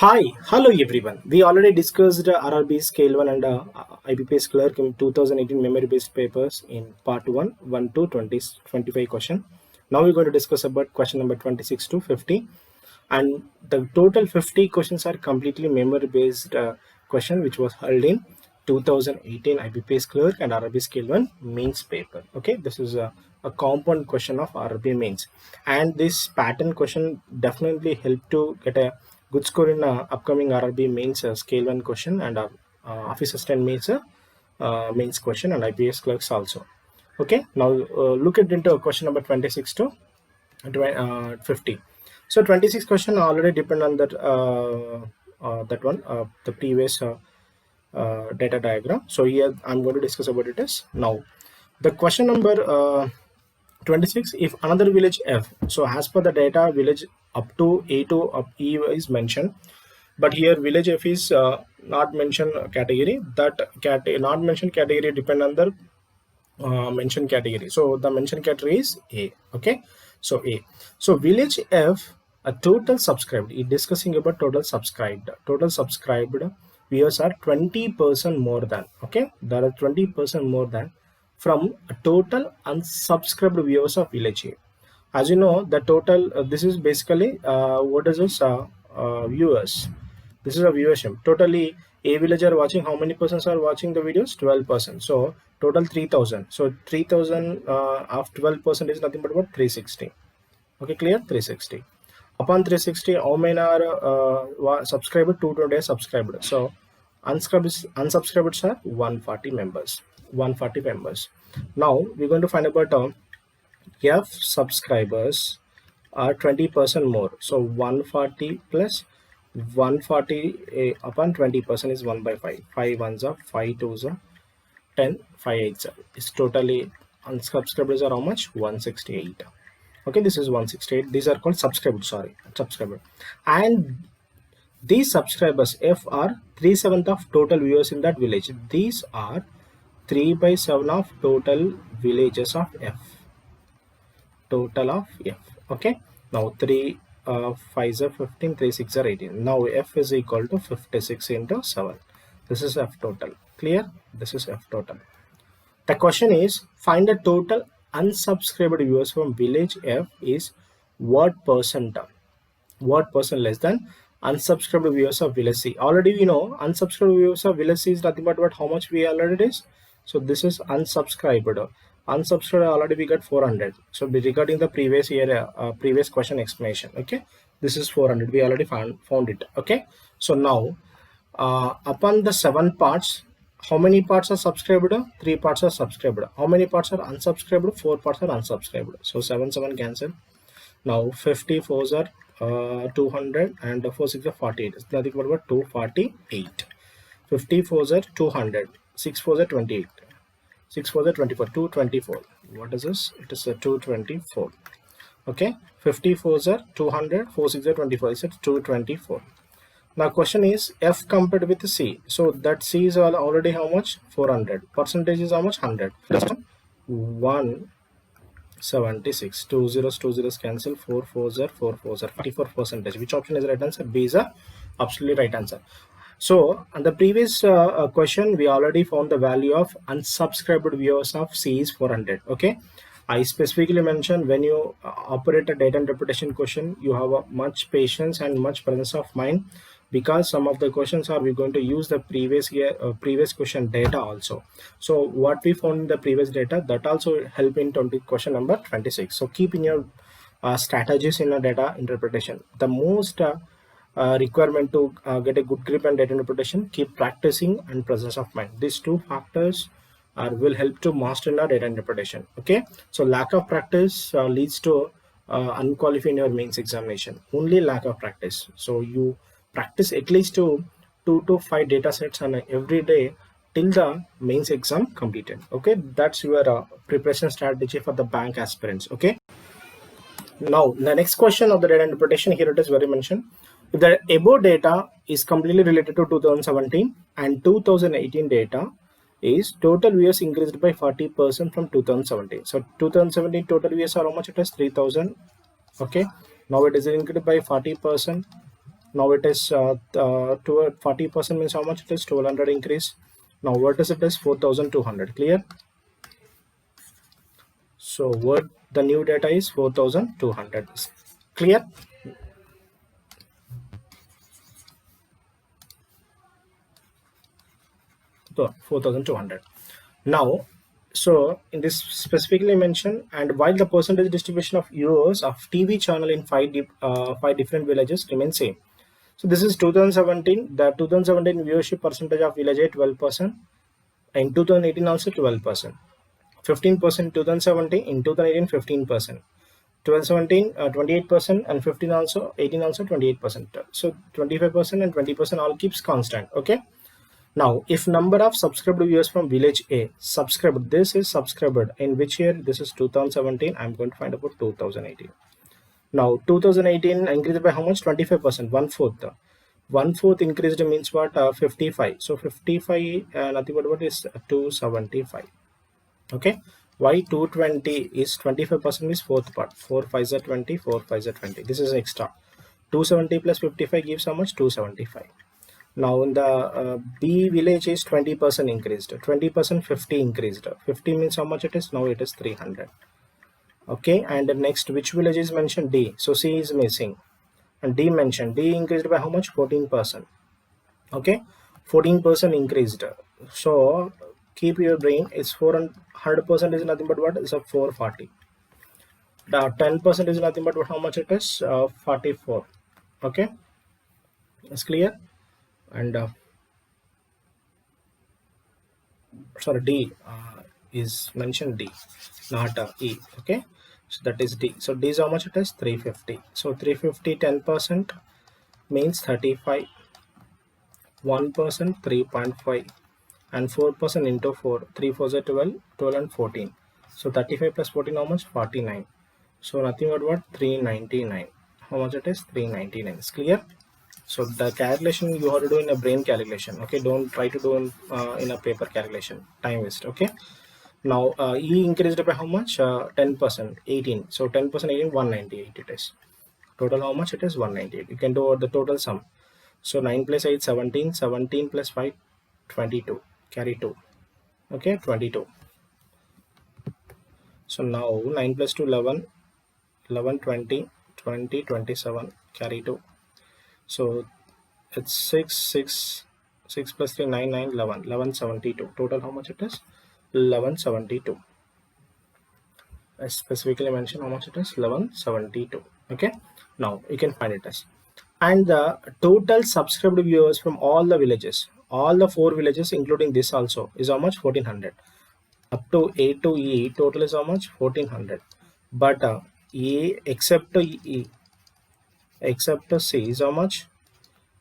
Hi, hello everyone. We already discussed RRB Scale 1 and IBPS Clerk in 2018 memory based papers in part 1 to 25 question. Now we're going to discuss about question number 26 to 50, and the total 50 questions are completely memory based question which was held in 2018 IBPS Clerk and RRB Scale 1 mains paper. Okay, this is a compound question of RRB mains, and this pattern question definitely help to get a good score in upcoming RRB mains scale 1 question and office assistant mains question and IPS clerks also. Okay, now look at into question number 26 to 50. So 26 question already depend on that one, the previous data diagram. So here I'm going to discuss about it is now the question number 26. If another village F, so as per the data, village up to A2 up E is mentioned, but here village F is not mentioned category. That not mentioned category depend on the mentioned category. So the mentioned category is A. Okay, so A. So village F, a total subscribed. It discussing about total subscribed. Total subscribed viewers are 20% more than. Okay, there are 20% more than from a total unsubscribed viewers of village A. As you know, the total this is basically what is this viewers. This is a viewership. Totally, a villager watching, how many persons are watching the videos? 12%. So total 3000. So 3000 of 12% is nothing but about 360. Okay, clear? 360. Upon 360, how many are subscribed? 220 subscribed. So unsubscribed are 140 members. 140 members. Now we're going to find about F subscribers are 20% more. So 140 plus 140 upon 20% is 1 by 5. 5 ones are 5 twos are 10, 5 eights are. It's totally unsubscribers are how much? 168. Okay, this is 168. These are called subscribed. Sorry, subscriber. And these subscribers F are 3/7 of total viewers in that village. These are 3 by 7 of total villages of F. Total of F. Okay, now 3 5s are 15, 3 6 are 18. Now F is equal to 56 into 7. This is F total. Clear? This is F total. The question is, find the total unsubscribed viewers from village F is what percent? What percent less than unsubscribed viewers of village C? Already we know unsubscribed viewers of village C is nothing but what, how much we already is. So this is unsubscribed. Unsubscribed already we got 400. So regarding the previous year previous question explanation. Okay, this is 400. We already found it. Okay, so now upon the 7 parts, how many parts are subscribed? 3 parts are subscribed. How many parts are unsubscribed? 4 parts are unsubscribed. So 7 cancel. Now 54s are 200 and 4 6 are 48. It's nothing but about 248. 54s are 200. 6 4s are 28. 6 4s are 24. 224. What is this? It is a 224. Okay. 54s are 200. 4 6 are 24. It's at 224. Now question is F compared with C. So that C is already how much? 400. Percentage is how much? 100. 176. 2 zeros cancel. 4 4s are 4 4s are 44%. Which option is the right answer? B is a absolutely right answer. So on the previous question, we already found the value of unsubscribed viewers of C is 400. Okay, I specifically mentioned when you operate a data interpretation question, you have a much patience and much presence of mind, because some of the questions are we going to use the previous year previous question data also. So what we found in the previous data, that also help in question number 26. So keep in your strategies in a data interpretation. The most requirement to get a good grip and data interpretation, keep practicing and presence of mind. These two factors will help to master in our data interpretation. Okay, so lack of practice leads to unqualified in your mains examination. Only lack of practice. So you practice at least 2 to 5 data sets on every day till the mains exam completed. Okay, that's your preparation strategy for the bank aspirants. Okay, now the next question of the data interpretation, here it is very mentioned. If the above data is completely related to 2017 and 2018 data is total viewers increased by 40% from 2017. So 2017 total viewers are how much? It is 3000. Okay, now it is increased by 40%. Now it is 40% means how much it is? 1200 increase. Now what is it is 4200. Clear? So what the new data is 4200. Clear? So 4200. Now, so in this specifically mentioned, and while the percentage distribution of viewers of TV channel in five different villages remains same. So this is 2017. The 2017 viewership percentage of village is 12%. In 2018 also 12%. 15% 2017, in 2018 15%. 2017 28%, and 15 also 18 also 28%. So 25% and 20% all keeps constant. Okay. Now, if number of subscribed viewers from village A subscribed, this is subscribed in which year? This is 2017. I'm going to find about 2018. Now, 2018 increased by how much? 25%, 1/4. 1/4 increased means what? 55. So 55, nothing but what is 275. Okay. Why 220 is 25% is fourth part. 4 5s are 20, 4 5s are 20. This is extra. 270 plus 55 gives how much? 275. Now in the B village is 20% increased, 20% 50 increased. 50 means how much it is? Now it is 300. Okay, and the next which village is mentioned? D. So C is missing, and D mentioned. D increased by how much? 14%. Okay, 14% increased. So keep your brain. It's 400% is nothing but what? It's a 440. The 10% is nothing but what? How much it is? 44. Okay, it's clear. And sorry, D is mentioned, D, not E. Okay, so that is D. So D is how much it is? 350. So 350 10% means 35, 1% 3.5, and 4% into 4, 3 4s are 12, 12 and 14. So 35 plus 14 how much? 49. So nothing but what? 399. How much it is? 399. It's clear. So the calculation you have to do in a brain calculation. Okay, don't try to do in a paper calculation. Time waste. Okay. Now E increased by how much? 10%, 18. So 10%, 18, 198 it is. Total how much it is? 198. You can do the total sum. So 9 plus 8, 17. 17 plus 5, 22. Carry 2. Okay, 22. So now 9 plus 2, 11. 11, 20. 20, 27. Carry 2. So it's 6 plus 3 9 9 11 1172. Total how much it is? 1172. I specifically mentioned how much it is? 1172. Okay, now you can find it as. And the total subscribed viewers from all the villages, all the 4 villages including this also, is how much? 1400. Up to A to E total is how much? 1400. But E except E except C is how much?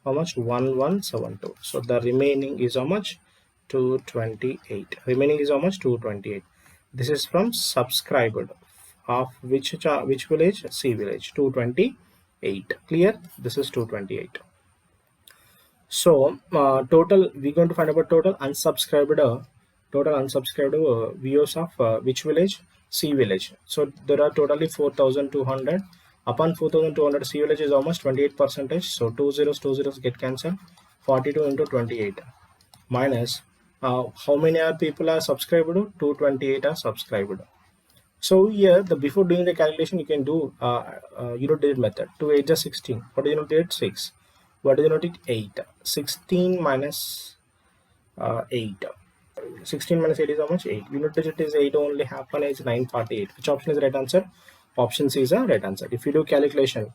How much? 1172. So the remaining is how much? 228. Remaining is how much? 228. This is from subscribed of which village? C village. 228. Clear? This is 228. So total, we're going to find about total unsubscribed viewers of which village? C village. So there are totally 4200. Upon 4200, C village is almost 28%. So 2 zeros get cancelled. 42 into 28 minus how many are people are subscribed? 228 are subscribed. So here before doing the calculation you can do unit digit method. 2 8 is 16. What is unit digit? 6. What is unit digit? 8. 16 minus 8. 16 minus 8 is how much? 8. Unit digit is 8 only. Half one is 948. Which option is the right answer? Option C is the right answer. If you do calculation,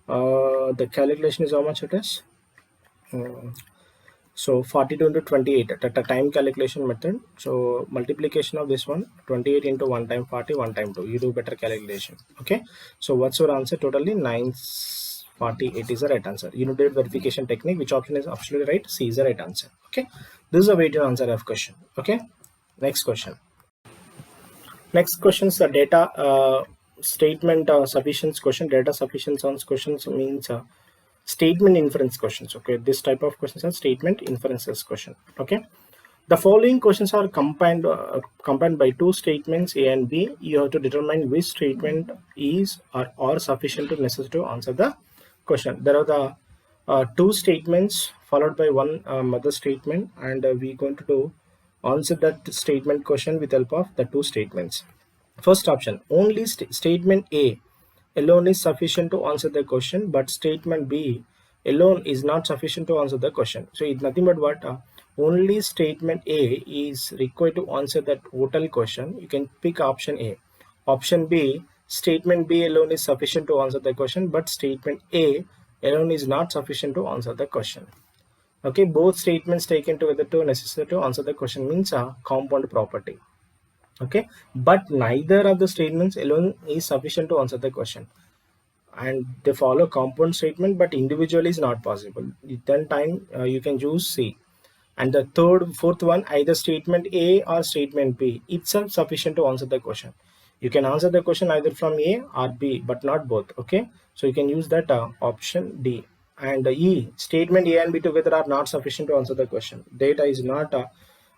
the calculation is how much it is? So 42 into 28 at a time calculation method. So multiplication of this one, 28 into 1 time 40, 1 time 2. You do better calculation. Okay. So what's your answer? Totally 948 is the right answer. Unit digit verification technique. Which option is absolutely right? C is the right answer. Okay. This is a way to answer F question. Okay. Next question. Next question is the data statement sufficiency question. Data sufficiency questions means statement inference questions. Okay, this type of questions are statement inferences question. Okay, the following questions are combined by 2 statements A and B. You have to determine which statement is or sufficient to necessary to answer the question. There are the two statements followed by one mother statement, and we're going to do answer that statement question with help of the two statements. First option, only statement A alone is sufficient to answer the question, but statement B alone is not sufficient to answer the question. So it's nothing but what only statement A is required to answer that total question. You can pick option A. Option B, statement B alone is sufficient to answer the question, but statement A alone is not sufficient to answer the question. Okay, both statements taken together to necessary to answer the question means a compound property. Okay, but neither of the statements alone is sufficient to answer the question, and they follow compound statement, but individually is not possible. Then time you can choose C. And the fourth one, either statement A or statement B itself sufficient to answer the question. You can answer the question either from A or B, but not both. Okay, so you can use that option D. And E, statement A and B together are not sufficient to answer the question. Data is not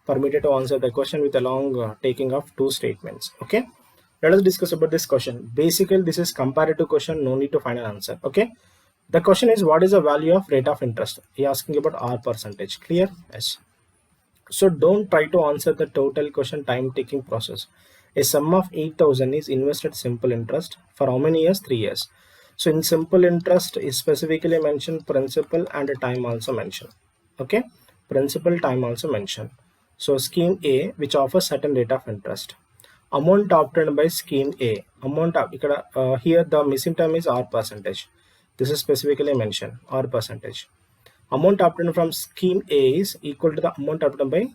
permitted to answer the question with a long taking of two statements. Okay, let us discuss about this question. Basically, this is comparative question, no need to find an answer. Okay, the question is, what is the value of rate of interest? He asking about R percentage. Clear? Yes. So don't try to answer the total question time taking process. A sum of 8,000 is invested simple interest for how many years? 3 years. So in simple interest is specifically mentioned principal and time also mentioned. Okay, principal, time also mentioned. So scheme A, which offers certain rate of interest. Amount obtained by scheme A. Amount of here the missing term is R percentage. This is specifically mentioned, R percentage. Amount obtained from scheme A is equal to the amount obtained by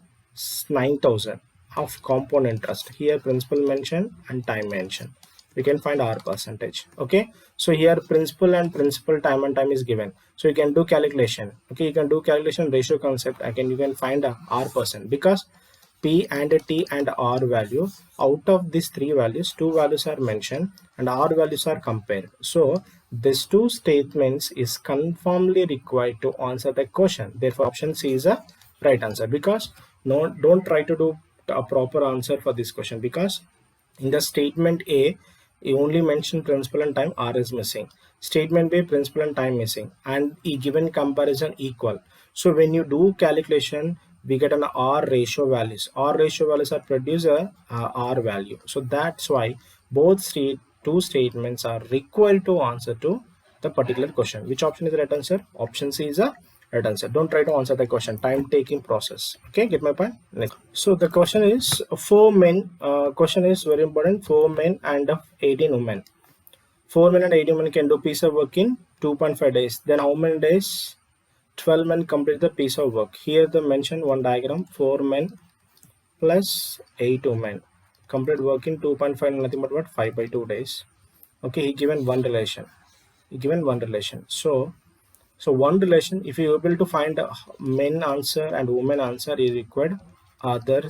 9,000 of compound interest. Here principal mentioned and time mentioned. We can find R percentage. Okay, so here principal and principal, time and time is given. So you can do calculation. Okay, you can do calculation ratio concept. Again, you can find a R percent, because P and T and R value, out of these three values, two values are mentioned and R values are compared. So these two statements is conformly required to answer the question. Therefore option C is a right answer, because no, don't try to do a proper answer for this question, because in the statement A you only mention principal and time, R is missing. Statement B, principal and time missing, and E given comparison equal. So when you do calculation, we get an R ratio values. R ratio values are produce a R value. So that's why both two statements are required to answer to the particular question. Which option is the right answer? Option C is a right answer. Don't try to answer the question, time taking process. Okay, get my point? Next. So the question is 4 men. Question is very important. 4 men and 18 women. 4 men and 18 women can do piece of work in 2.5 days. Then how many days? 12 men complete the piece of work. Here the mention one diagram, 4 men plus 8 women complete work in 2.5, nothing but what, 5 by 2 days. Okay, he given one relation. So one relation, if you are able to find men answer and women answer, is required other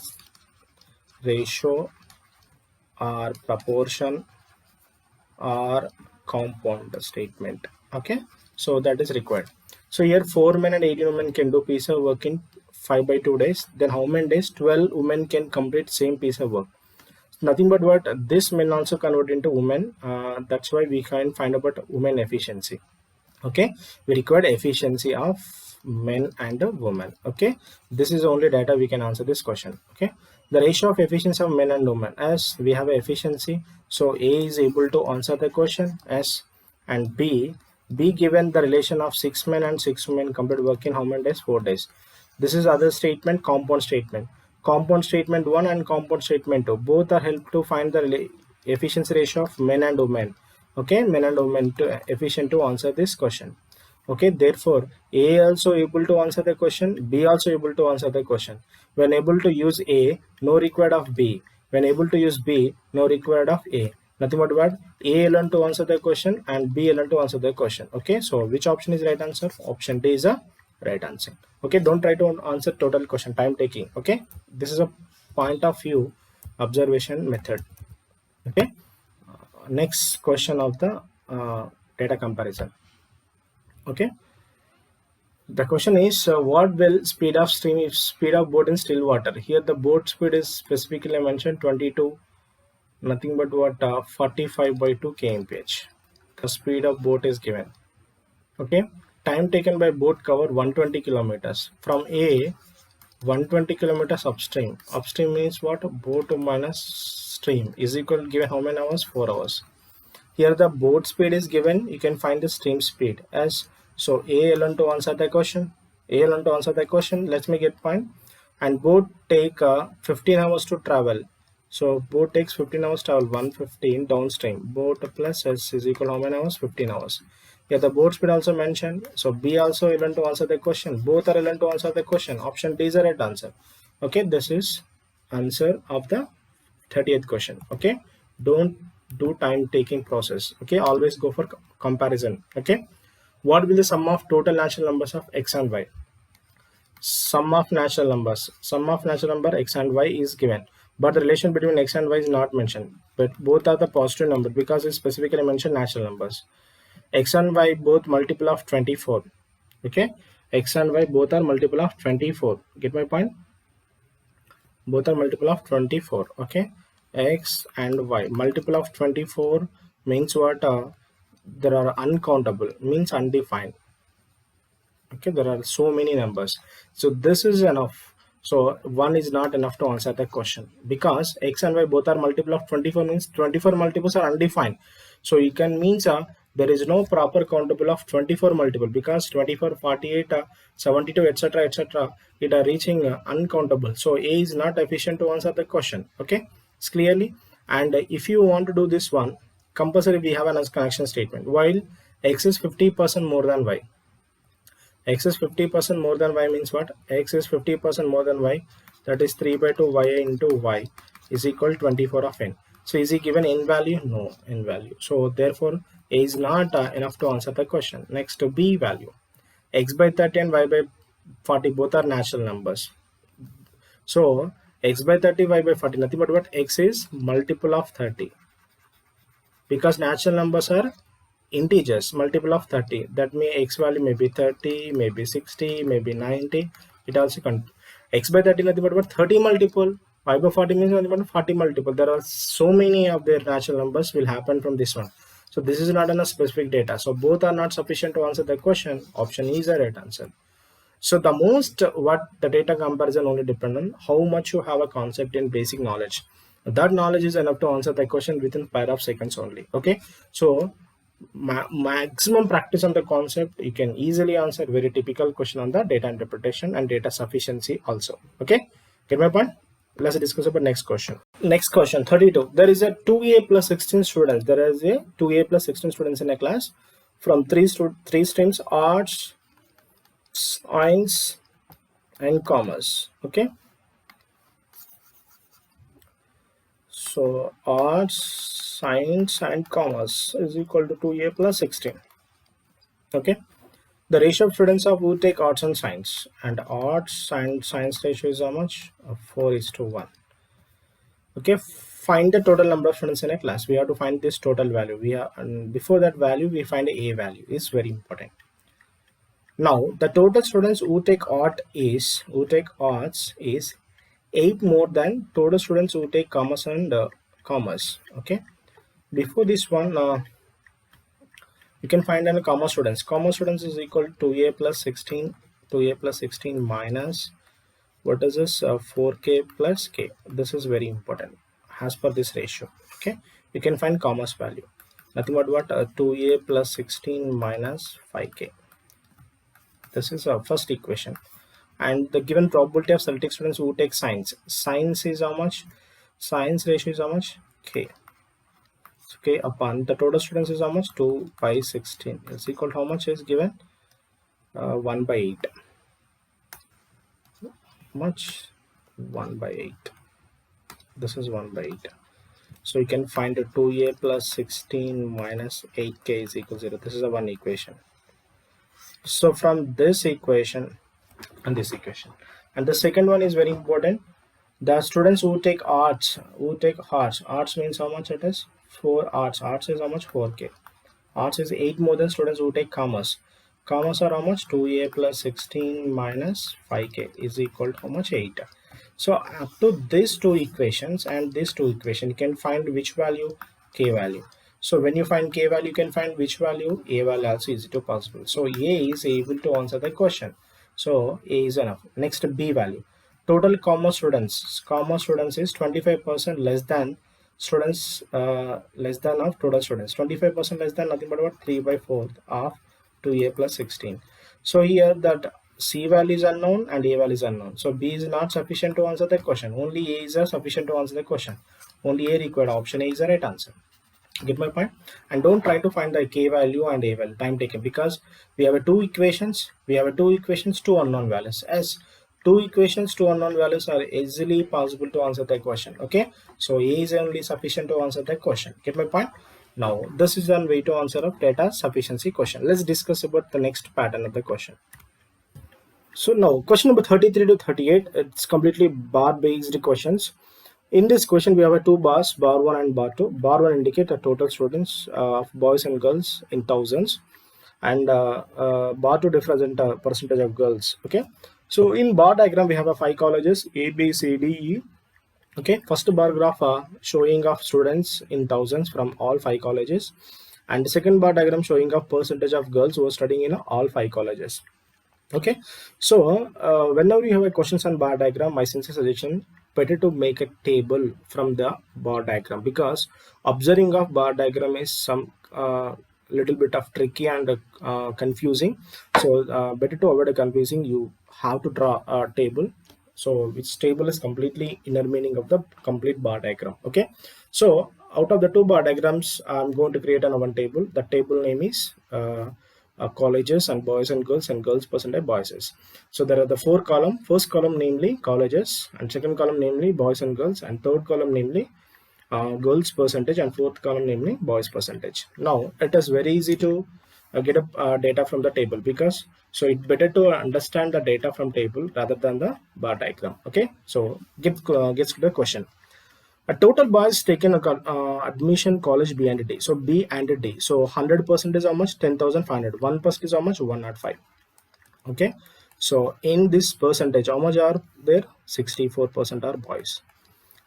ratio or proportion or compound statement. Okay, so that is required. So here 4 men and 18 women can do piece of work in 5 by 2 days. Then how many days? 12 women can complete same piece of work. Nothing but what, this men also convert into women. That's why we can find about women efficiency. Okay, we require efficiency of men and women. Okay, this is only data we can answer this question. Okay, the ratio of efficiency of men and women, as we have efficiency, so A is able to answer the question as, and B given the relation of 6 men and 6 women complete work in how many days? 4 days. This is other statement, compound statement. Compound statement 1 and compound statement 2 both are help to find the efficiency ratio of men and women. Okay, men and women to efficient to answer this question. Okay, therefore A also able to answer the question, B also able to answer the question. When able to use A, no required of B. When able to use B, no required of A. Nothing but what, A learn to answer the question and B learn to answer the question. Okay, so which option is right answer? Option D is a right answer. Okay, don't try to answer total question, time taking. Okay, this is a point of view observation method. Okay, next question of the data comparison. Okay, the question is what will speed of stream if speed of boat in still water? Here the boat speed is specifically mentioned 22, nothing but what, 45 by 2 kmph. The speed of boat is given. Okay, time taken by boat cover 120 kilometers. From A, 120 kilometers upstream. Upstream means what? Boat minus stream is equal to given how many hours? 4 hours. Here the boat speed is given. You can find the stream speed as so. ALN to answer the question. ALN to answer the question. Let me get point. And boat take 15 hours to travel. So boat takes 15 hours to travel. 115 downstream. Boat plus S is equal to how many hours? 15 hours. Here the boat speed also mentioned. So B also LN to answer the question. Both are LN to answer the question. Option D is the right answer. Okay, this is answer of the 30th question. Okay, don't do time taking process. Okay, always go for comparison. Okay, what will the sum of total natural numbers of x and y? Sum of natural numbers. Sum of natural number x and y is given, but the relation between x and y is not mentioned. But both are the positive number because it specifically mentioned natural numbers. X and y both multiple of 24. Okay, x and y both are multiple of 24. Get my point? Both are multiple of 24. Okay, x and y multiple of 24 means what? There are uncountable, means undefined. Okay, there are so many numbers, so this is enough. So 1 is not enough to answer the question because x and y both are multiple of 24 means 24 multiples are undefined. So you can means there is no proper countable of 24 multiple because 24, 48, 72, etc., etc., it are reaching uncountable. So A is not efficient to answer the question. Okay, it's clearly. And if you want to do this one, compulsory we have an connection statement. While x is 50% more than y, x is 50% more than y means what? X is 50% more than y, that is 3 by 2 y into y is equal to 24 of n. So is he given n value? No, n value. So therefore A is not enough to answer the question. Next to B value. X by 30 and y by 40 both are natural numbers. So x by 30, y by 40, nothing but what? X is multiple of 30 because natural numbers are integers, multiple of 30. That means x value may be 30, maybe 60, maybe 90. It also x by 30 nothing but what? 30 multiple. Y by 40 means nothing but 40 multiple. There are so many of their natural numbers will happen from this one. So this is not enough specific data. So both are not sufficient to answer the question. Option E is the right answer. So the most what the data comparison only depend on how much you have a concept in basic knowledge. That knowledge is enough to answer the question within pair of seconds only. Okay, so maximum practice on the concept, you can easily answer very typical question on the data interpretation and data sufficiency also. Okay, get my point? Let's discuss about next question. Next question 32. There is a 2A plus 16 students. There is a 2A plus 16 students in a class from three streams: arts, science and commerce. Okay, so arts, science and commerce is equal to 2A plus 16. Okay, the ratio of students of who take arts and science, and arts and science ratio is how much? 4:1. Okay, find the total number of students in a class. We have to find this total value. And before that value we find a value is very important. Now the total students who take arts is 8 more than total students who take commerce and commerce. Okay, before this one you can find any commerce students. Commerce students is equal to 2A plus 16. 2A plus 16 minus what is this? 4K plus K. This is very important as per this ratio. Okay, you can find commerce value. Nothing but what? 2A plus 16 minus 5K. This is our first equation. And the given probability of selecting students who take science. Science is how much? Science ratio is how much? K. Okay, upon the total students is how much? 2 by 16 is equal to how much is given? 1 by 8. Much 1 by 8. This is 1 by 8. So you can find a 2A plus 16 minus 8K is equal to 0. This is a one equation. So from this equation and this equation, and the second one is very important. The students who take arts, arts means how much it is? 4 arts. Arts is how much? 4K. Arts is 8 more than students who take commerce. Commerce are how much? 2A plus 16 minus 5K is equal to how much? 8. So up to these two equations and these two equations, you can find which value? K value. So when you find k value, you can find which value? A value also easy to possible. So A is able to answer the question. So A is enough. Next, B value. Total commerce students. Commerce students is 25% less than students less than of total students. 25% less than nothing but what 3 by 4 of 2A plus 16. So here that C value is unknown and A value is unknown. So B is not sufficient to answer the question. Only A is sufficient to answer the question. Only A required. Option A is the right answer. Get my point? And don't try to find the k value and a value, time taken, because we have two equations, two unknown values. As two equations, two unknown values are easily possible to answer the question. Okay, so A is only sufficient to answer the question. Get my point? Now this is one way to answer a data sufficiency question. Let's discuss about the next pattern of the question. So now question number 33 to 38, it's completely bar based questions. In this question, we have two bars, bar 1 and bar 2. Bar 1 indicate the total students of boys and girls in thousands, and bar 2 represent a percentage of girls. Okay, so in bar diagram, we have a 5 colleges A, B, C, D, E. Okay, first bar graph showing of students in thousands from all 5 colleges, and the second bar diagram showing of percentage of girls who are studying in all 5 colleges. Okay, so whenever you have a questions on bar diagram, my sincere suggestion, better to make a table from the bar diagram, because observing of bar diagram is some little bit of tricky and confusing. So better to avoid a confusing, you have to draw a table. So which table is completely inner meaning of the complete bar diagram. Okay, so out of the two bar diagrams, I'm going to create one table. The table name is colleges and boys and girls percentage boys. So there are the 4 column. First column namely colleges, and second column namely boys and girls, and third column namely girls percentage, and fourth column namely boys percentage. Now it is very easy to get a data from the table, because so it's better to understand the data from table rather than the bar diagram. Okay, so gets to the question. A total boys taken admission college B and D. So B and D. So 100% is how much? 10,500. 1% is how much? 105. Okay. So in this percentage, how much are there? 64% are boys.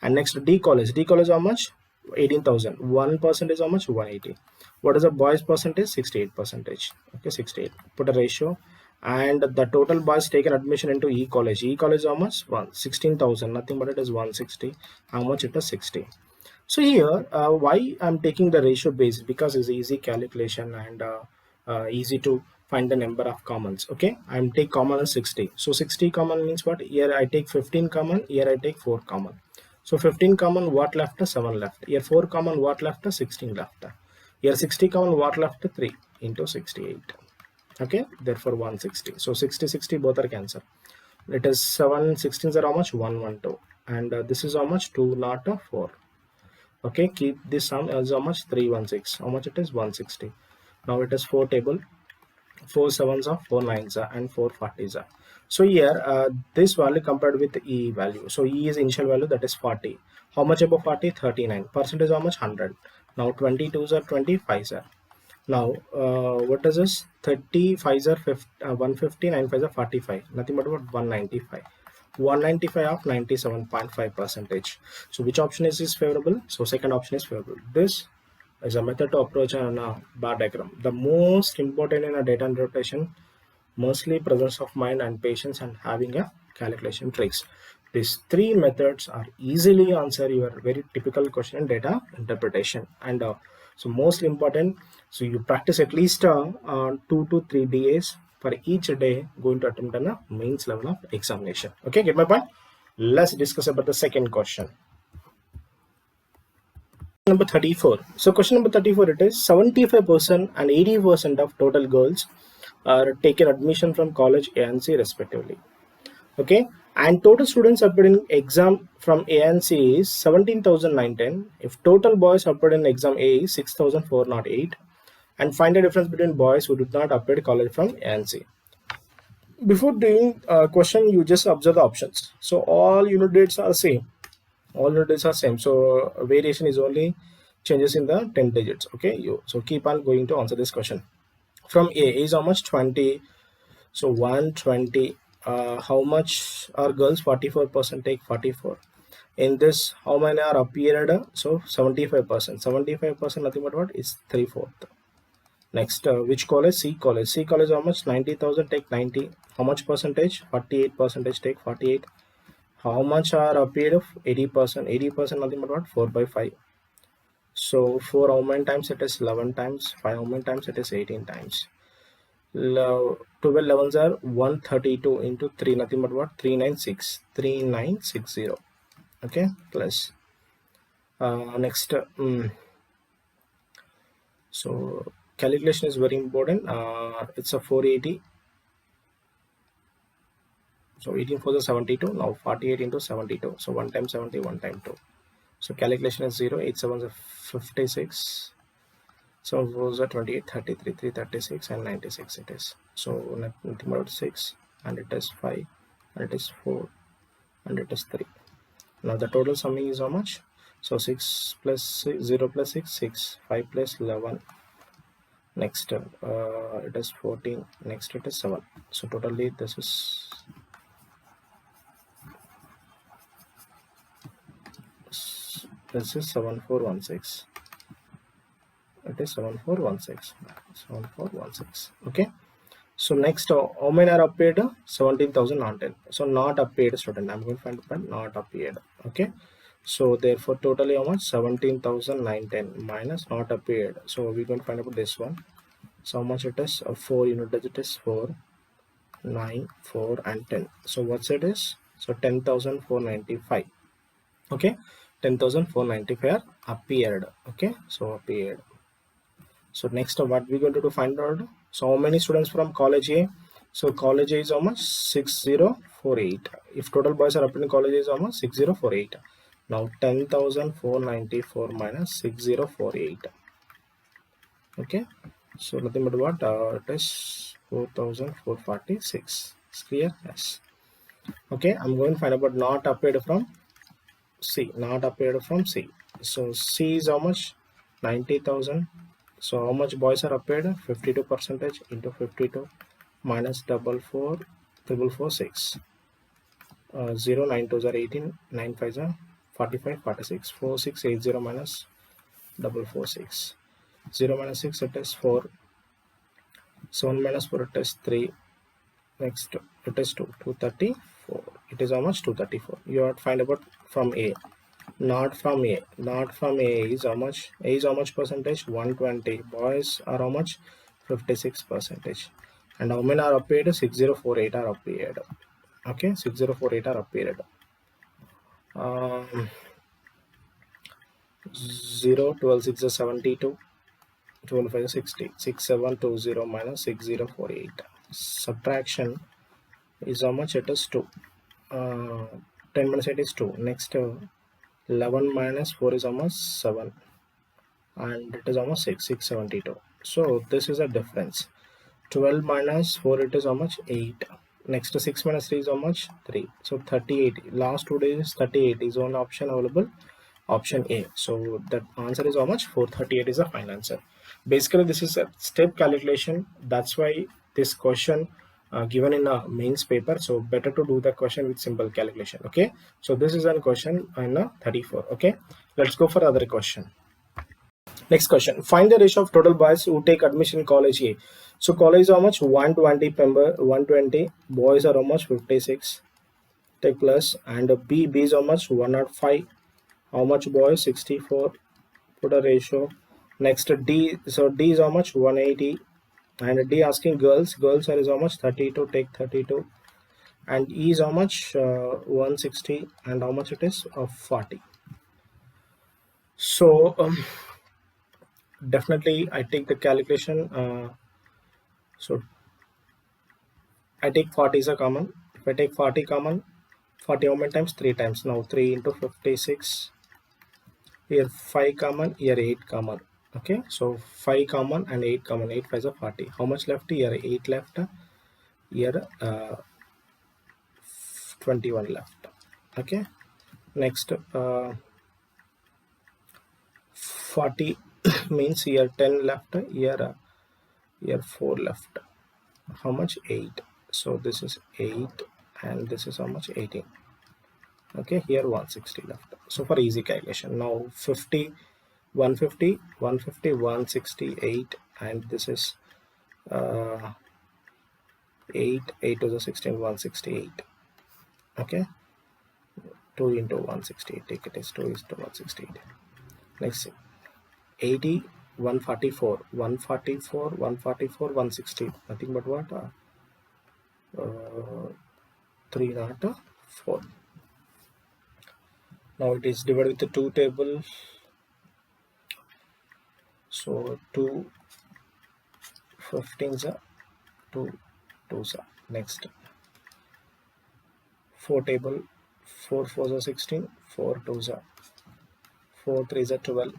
And next D college. D college how much? 18,000. 1% is how much? 180. What is the boys percentage? 68 percentage. Okay, 68. Put a ratio. And the total boys taken admission into E college. E college how much? 16,000. Nothing but it is 160. How much? It is 60. So here, why I'm taking the ratio based? Because it's easy calculation and easy to find the number of commons. Okay, I'm take common as 60. So 60 common means what? Here I take 15 common. Here I take 4 common. So 15 common, what left? 7 left. Here 4 common, what left? 16 left. Here 60 common, what left? 3 into 68. Okay, therefore 160. So 60 60 both are cancelled. It is 7 16s are how much? 112. And this is how much? 2 not 4. Okay, keep this sum as how much? 316. How much it is? 160. Now it is 4 table. 4 sevens are 4 nines are, and 4 40s are. So here this value compared with E value. So E is initial value, that is 40. How much above 40? 39. Percentage how much? 100. Now 22s are 25s are. Now what is this? 35s are 150, 95s are 45. Nothing but what? 195. 195 of 97.5 percentage. So which option is favorable? So second option is favorable. This is a method to approach a bar diagram. The most important in a data interpretation, mostly presence of mind and patience and having a calculation tricks. These 3 methods are easily answer your very typical question in data interpretation. And so most important, so you practice at least 2 to 3 days for each day going to attempt on a mains level of examination. Okay, get my point? Let's discuss about the second question. Number 34. So question number 34, it is 75% and 80% of total girls are taken admission from college A and C respectively. Okay, and total students appeared in exam from A and C is 17,910. If total boys appeared in exam A is 6,408, and find the difference between boys who did not appear to college from A and C. Before doing question, you just observe the options. So all unit dates are same. All unit dates are same. So variation is only changes in the 10 digits. Okay, so keep on going to answer this question. From A is how much? 20. So 120. How much are girls? 44% take 44. In this, how many are appeared? So 75%. 75% nothing but what is 3/4. Next, which college? C college. C college how much? 90,000 take 90. How much percentage? 48 percentage take 48. How much are appeared? 80%. 80% nothing but what? 4/5. So 4 how many times it is 11 times, 5 how many times it is 18 times. 12 11s are 132 into 3 nothing but what? 396. 3960. Okay, plus next so calculation is very important. It's a 480. So 18 for the 72. Now 48 into 72. So 1 time 70, 1 time 2. So calculation is 0. 8 7 is 56. So those are 28, 33, 336 and 96 it is. So nothing but 6 and it is 5 and it is 4 and it is 3. Now the total summing is how much? So 6 plus 6, 0 plus 6, 6, 5 plus 11. Next it is 14. Next it is 7. So totally this is this is 7416. It is 7416. 7416. Okay. So next, how many are appeared? 17,010. So not appeared student. I'm going to find the not appeared. Okay. So therefore totally how much? 17,910 minus not appeared. So we're going to find out this one. So how much it is? 4 unit digit is 4, 9, 4 and 10. So what's it is? So 10,495. Okay. 10,495 appeared. Okay. So appeared. So next what we're going to do, find out. So how many students from college A? So college A is how much? 6048. If total boys are up in college is how much? 6048. Now 10,494 minus 6048. Okay. So nothing but what? It is 4,446. It's clear? Yes. Okay. I'm going to find out not appeared from C. Not appeared from C. So C is how much? 90,000. So how much boys are appeared? 52 percentage into 52 minus 44446. 0 9 2s are 18, 9 5s are 45, 46. 4680 minus 446. 0 minus 6 it is 4. 7 minus 4 it is 3. Next it is 2. 234. It is how much? 234. You have to find about from A. Not from A. Not from A is how much? A is how much percentage? 120. Boys are how much? 56 percentage. And how many are appeared? 6048 are appeared. Okay, 6048 are appeared. 0, 12, 6 is 72. 12, 5 is 60. 6720 minus 6048. Subtraction is how much? It is 2. 10 minus 8 is 2. Next 11 minus 4 is almost 7 and it is almost 6, 672. So this is a difference. 12 minus 4 it is how much? 8. Next 6 minus 3 is how much? 3. So 38. Last 2 days is 38 is one option available, option A. So that answer is how much? 438 is the final answer. Basically this is a step calculation. That's why this question given in a mains paper, so better to do the question with simple calculation. Okay, so this is a question in a 34. Okay, let's go for other question. Next question, find the ratio of total boys who take admission in college A. So college is how much? 120 member, 120. Boys are how much? 56. Take plus, and B is how much? 105. How much boys? 64. Put a ratio. Next D, so D is how much? 180. And D asking girls are is how much? 32. Take 32. And E is how much? 160. And how much it is? 40. So definitely I take the calculation. So I take 40 is a common. If I take 40 common, 40 how many times? 3 times. Now 3 into 56. Here 5 common, here 8 common. Okay, so 5 common and 8 common. 8 5 is 40. How much left? Here 8 left. Here 21 left. Okay, next 40 means here 10 left. Here 4 left. How much? 8. So this is 8 and this is how much? 18. Okay, here 160 left. So for easy calculation, now 50, 150, 150, 168, and this is 8 to the 16, 168. Okay, 2 into 168, take it as 2 is to 168. Next 80, 144, 144, 144, 160, nothing but what? 3 not 4. Now it is divided with the 2 table. So 2 15s are 2 2s are. Next 4 table, 4 4s are 16, 4 2s are 4 3s are 12,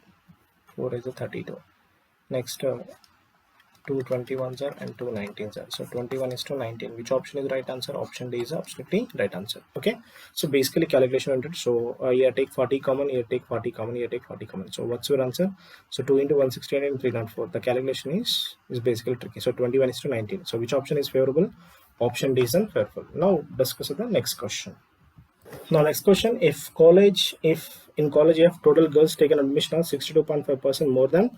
4 is a 32. Next 2 21s are and 2 19s are. So 21 is to 19. Which option is the right answer? Option D is absolutely right answer. Okay. So basically calculation wanted. So here take 40 common, here take 40 common, here take 40 common. So what's your answer? So 2 into 168 and 304. The calculation is basically tricky. So 21 is to 19. So which option is favorable? Option D is unfavorable. Now discuss the next question. Now next question, if in college you have total girls taken admission of 62.5% more than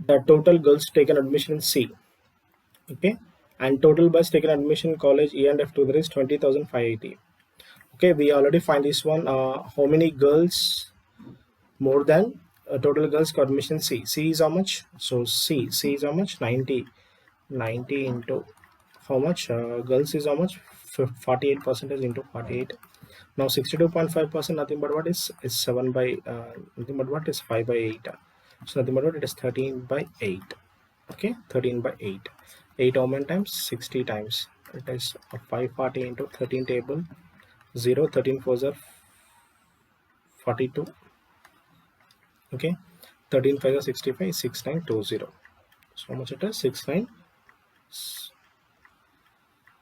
the total girls taken admission in C, okay, and total boys taken admission in college E and F together is 20,580. Okay, we already find this one. How many girls more than total girls got admission C? C is how much? So C is how much? 90 into how much? Girls is how much? 48% into 48. Now 62.5%, nothing but what is 7 by nothing but what is 5 by 8. So nothing but what it is 13 by 8. Okay, 13 by 8. 8 how many times? 60 times. It is 540 into 13 table. 0, 13 4s are 42. Okay, 13 5s are 65, 6920. So how much it is? 69.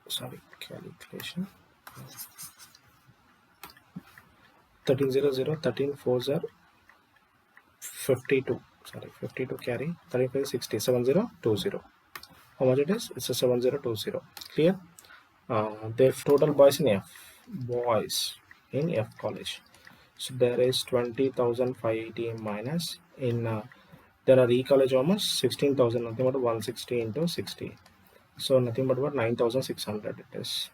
Sorry, calculation. 1300, 13 4s are 52. Sorry, 52 carry 35 60 7020. How much it is? It's a 7020. Clear? Their total boys in F college. So there is 20,580 minus in there are E college almost 16,000, nothing but 160 into 60. So nothing but what 9,600 it is.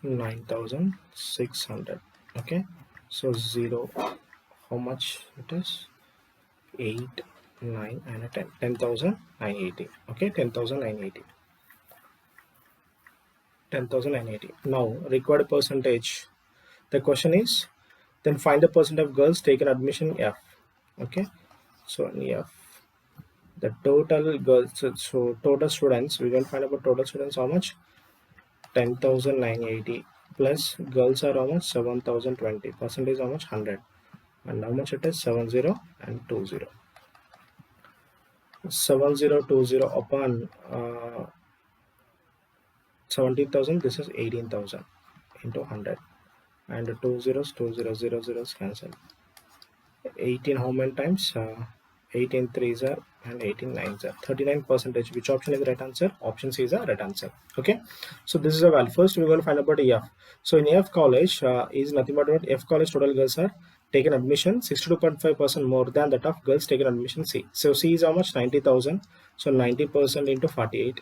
9,600. Okay. So 0. How much it is? 8, 9 and a 10. 10,980. Okay, 10,980. 10,980. Now required percentage. The question is, then find the percent of girls taken admission in F. Okay, so in F, the total girls, so total students, we can find about total students how much? 10,980 plus girls are how much? 7,020. Percentage how much? 100. And how much it is? 70 and 20. 7020 upon 17,000, this is 18,000 into 100. And 2 zeros, 2 zeros, 0 zeros cancel. 18 how many times? 18 3s are and 18 9s are 39%. Which option is the right answer? Option C is the right answer. Okay, so this is a value. First we're going to find about EF. So in EF college is nothing but what? F college total girls are taken admission 62.5% more than that of girls taken admission C. So C is how much? 90,000. So 90% into 48.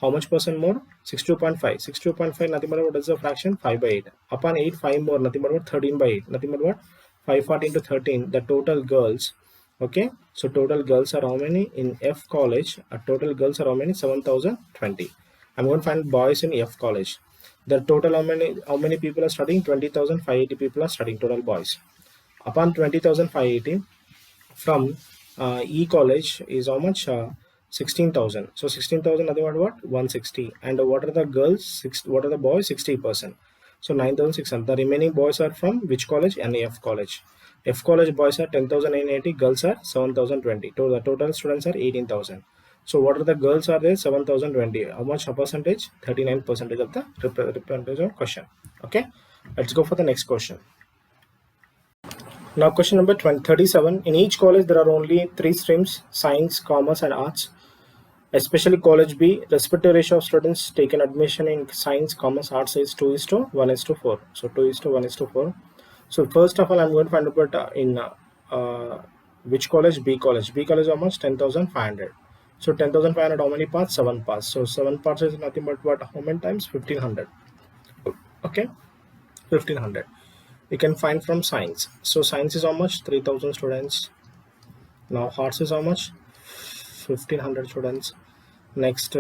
How much percent more? 62.5. 62.5, nothing but what is the fraction? 5 by 8. Upon 8, 5 more, nothing but what? 13 by 8. Nothing but what? 540 into 13. The total girls. Okay, so total girls are how many in F college? Total girls are how many? 7,020. I'm going to find boys in F college. The total how many people are studying? 20,580 people are studying, total boys. Upon 20,580 from E college is how much? 16,000. So 16,000, nothing but what? 160. And what are the girls? What are the boys? 60%. So 9,600. The remaining boys are from which college? And F college. F college boys are 10,980, girls are 7,020. So the total students are 18,000. So what are the girls are there? 7,020. How much percentage? 39% of the representation question. Okay, let's go for the next question. Now question number 37. In each college there are only 3 streams: science, commerce and arts. Especially college B, respective ratio of students taken admission in science, commerce, arts is 2:1:4. So 2:1:4. So first of all, I'm going to find out in which college? B college. B college how much? 10,500. So 10,500, how many parts? 7 parts. So 7 parts is nothing but what? How many times? 1,500. Okay, 1,500. We can find from science. So science is how much? 3,000 students. Now arts is how much? 1,500 students. Next,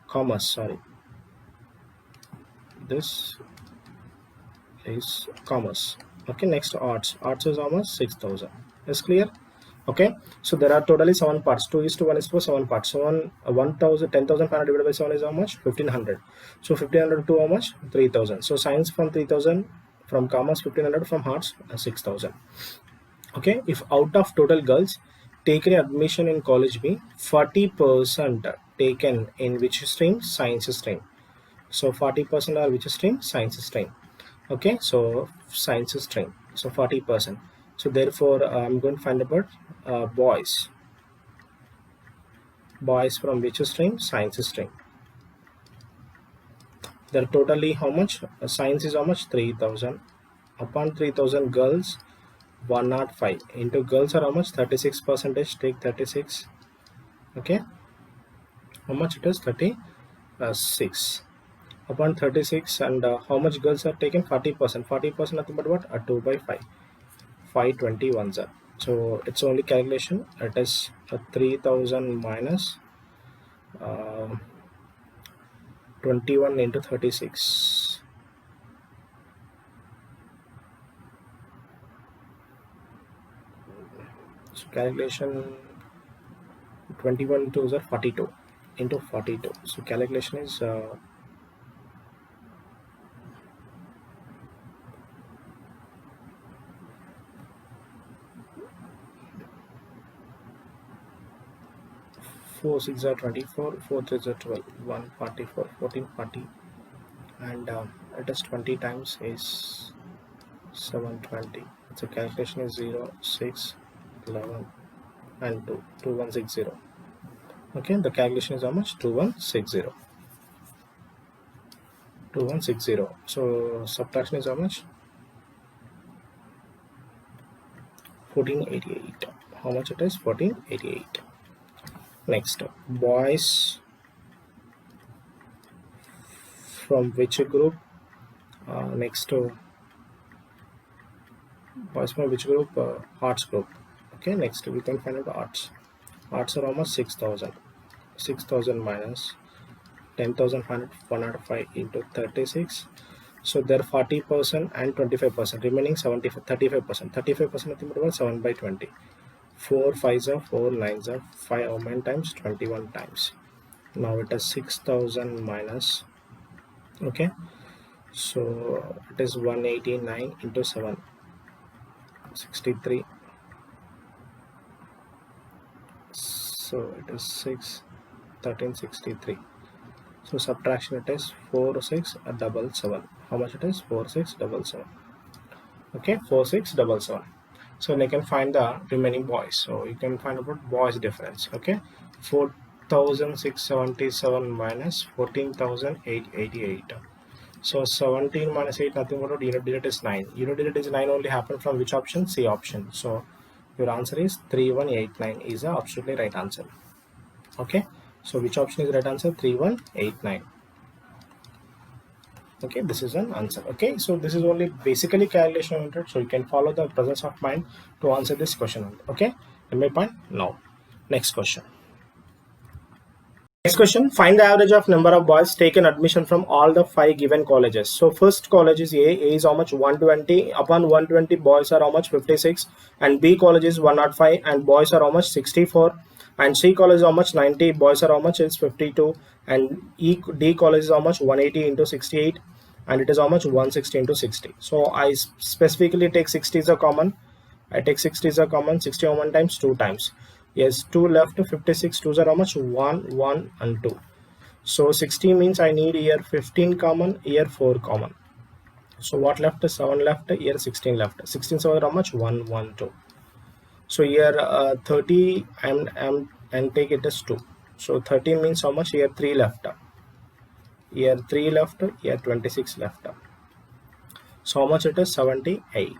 commerce. Sorry, this is commerce. Okay, next arts. Arts is how much? 6,000. Is clear? Okay, so there are totally 7 parts. 2:1:4, 7 parts. So on 1,000, 10,500 divided by 7 is how much? 1,500. So 1,500 to how much? 3,000. So science from 3,000, from commerce 1,500, from arts 6,000. Okay, if out of total girls taken admission in college B, 40% taken in which stream? Science stream. So 40% are which stream? Science stream. Okay, so science stream. So 40%. So therefore, I'm going to find about boys. Boys from which stream? Science stream. They're totally how much? Science is how much? 3,000. Upon 3,000 girls, 105 into girls are how much? 36%. Take 36. Okay, how much it is? 36 upon 36, and how much girls are taken? 40%. 40% nothing but what? 2 by 5. 521 sir. So it's only calculation. It is 3,000 minus 21 into 36. So calculation 21 to 42 into 42. So calculation is 4 6 are 24, 4 3 are 12, 144, 1440, and it is 20 times is 720. So calculation is 0 6 11 and 2 2160. Okay, the calculation is how much? 2160. 2160. So subtraction is how much? 1488. How much it is? 1488. Next, boys from which group? Next, boys from which group? Arts group. Okay, next we can find out arts. Arts are almost 6,000. 6,000 minus 10,105 into 36. So they're 40% and 25%, remaining 35%. 35% nothing but 7 by 20. 4 5s are 4 9s are 5, how many times? 21 times. Now it is 6,000 minus, okay, so it is 189 into 7, 63. So it is 6 1363. So subtraction it is 4677. How much it is? 4677. Okay, 4677. So they can find the remaining boys. So you can find about boys difference. Okay, 4,677 minus 14,888. So 17 minus 8 nothing but unit digit is 9. Unit digit is 9 only happen from which option? C option. So your answer is 3189 is the absolutely right answer. Okay, so which option is the right answer? 3189. Okay, this is an answer. Okay, so this is only basically calculation oriented, so you can follow the presence of mind to answer this question. Okay, in my point now. Next question. Next question, find the average of number of boys taken admission from all the 5 given colleges. So first college is A is how much? 120. Upon 120 boys are how much? 56. And B college is 105 and boys are how much? 64. And C college is how much? 90. Boys are how much? It's 52. And D college is how much? 180 into 68. And it is how much? 160 into 60. So I specifically take 60 as a common. I take 60 as a common. 60 on 1 times, 2 times. Yes, 2 left. 56 2s are how much? 1 1 and 2. So 60 means I need here 15 common, here 4 common. So what left? 7 left, here 16 left. 16 7 how much? 1 1 2. So here 30 and take it as 2. So 13 means how much? Here 3 left. Here 3 left. Here 26 left. So how much it is? 78.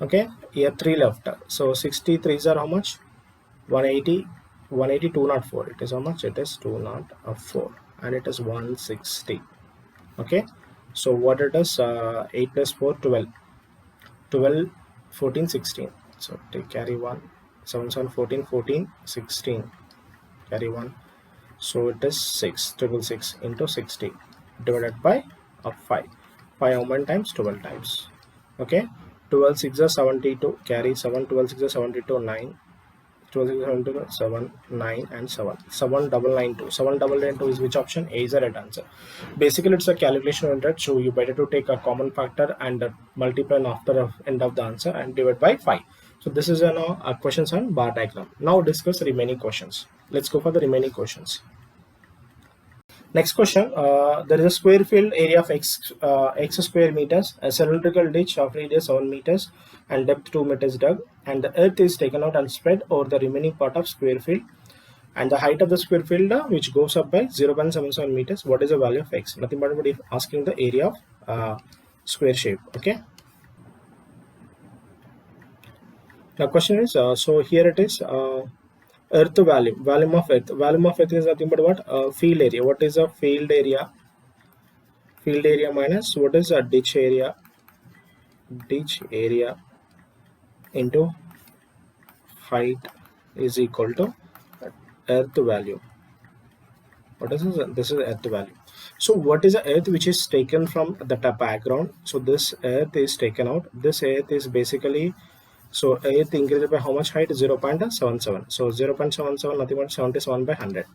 Okay, here 3 left. So 63s are how much? 180. 180, 204. It is how much? It is 204. And it is 160. Okay, so what it is? 8 plus 4, 12. 12, 14, 16. So take carry 1. 7, 7, 14, 14, 16. Carry 1. So it is 6. 666 into 60 divided by 5. 5 how many times? 12 times. Okay, 12 6 is 72. Carry 7. 12 6 is 72. 9. 12 6 is 72. 7, 9 and 7. 7992. 7992 is which option? A is the right answer. Basically, it's a calculation oriented, so you better to take a common factor and multiply after the end of the answer and divide by 5. So this is a questions on bar diagram. Now discuss the remaining questions. Let's go for the remaining questions. Next question, there is a square field area of x square meters, a cylindrical ditch of radius 7 meters and depth 2 meters dug, and the earth is taken out and spread over the remaining part of square field, and the height of the square field which goes up by 0.77 meters. What is the value of x? Nothing but asking the area of square shape. Okay, the question is, so here it is, earth volume of earth is nothing but what? Field area. What is a field area? Field area minus what is a ditch area? Ditch area into height is equal to earth value. What is this? This is earth value. So what is the earth which is taken from the background? So this earth is taken out. This earth is basically, so earth increased by how much height? 0.77. So 0.77 nothing but 77 by 100.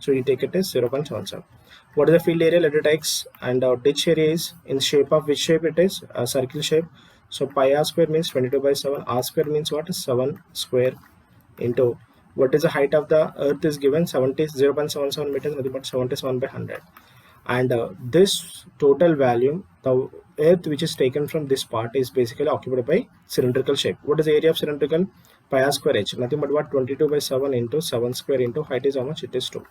So you take it as 0.77. What is the field area? Let it x, and our ditch area is in shape of which shape it is? A circle shape. So pi r square means 22 by 7. R square means what? 7 square into what is the height of the earth is given? 0.77 meters, nothing but 77 by 100. And this total volume, the earth which is taken from this part is basically occupied by cylindrical shape. What is the area of cylindrical? Pi r square h, nothing but what? 22 by 7 into 7 square into height is how much? It is 2.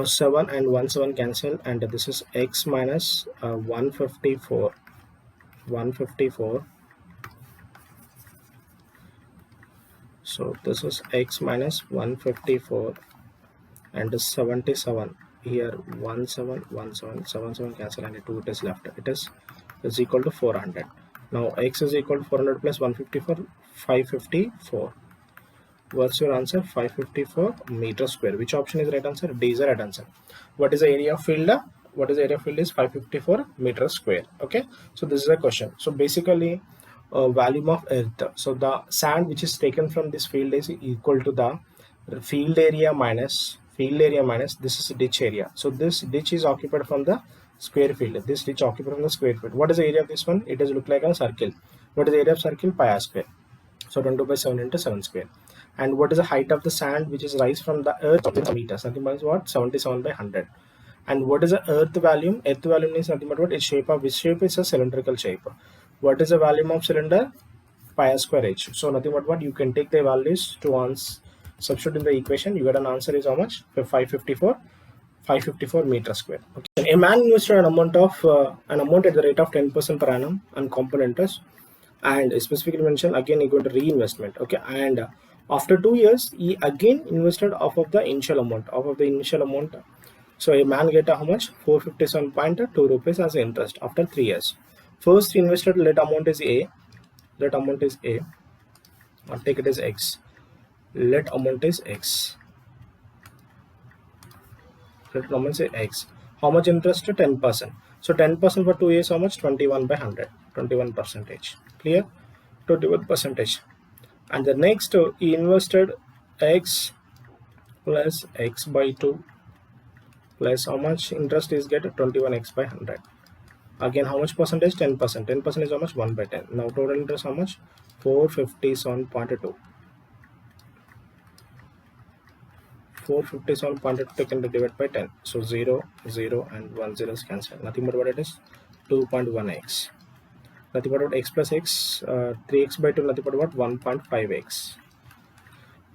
7 and 1 7 cancel, and this is x minus 154. So this is x minus 154 and 77. Here 1 7 1 7 7 7 cancel, and 2 it is left. It is equal to 400. Now x is equal to 400 plus 154, 554. What's your answer? 554 meter square. Which option is right answer? D is the right answer. What is the area of field? What is the area of field is 554 meter square. Okay, so this is a question. So basically volume of earth, so the sand which is taken from this field is equal to the field area minus this is ditch area. So this ditch is occupied from the square field. This ditch occupied from the square field. What is the area of this one? It does look like a circle. What is the area of circle? Pi r square. So 22 by 7 into 7 square. And what is the height of the sand which is rise from the earth? Meters. Nothing but what? 77 by 100. And what is the earth volume? Earth volume is nothing but what? Its shape of which shape is a cylindrical shape. What is the volume of cylinder? Pi r square h. So nothing but what? You can take the values to answer, substitute in the equation. You get an answer is how much? 554 meter square. Okay. A man invested an amount at the rate of 10% per annum on compound interest, and specifically mentioned again he going to reinvestment. Okay, and after 2 years he again invested off of the initial amount. So a man get how much? 457.2 rupees as interest after 3 years. First invested let amount is A. I'll take it as X. Let amount is X. Let amount is X. How much interest? 10%. So 10% for 2 years, how much? 21 by 100. 21%. Clear? 21%. And the next he invested X plus X by 2 plus how much interest is get? 21x by 100. Again how much percentage? 10%. 10% is how much? 1 by 10. Now total interest how much? 457.2. 457.2 taken to divide by 10. So 0, 0 and 1 zeros cancel. Nothing but what it is? 2.1x. Nothing but what? X plus x, 3x by 2, nothing but what? 1.5x.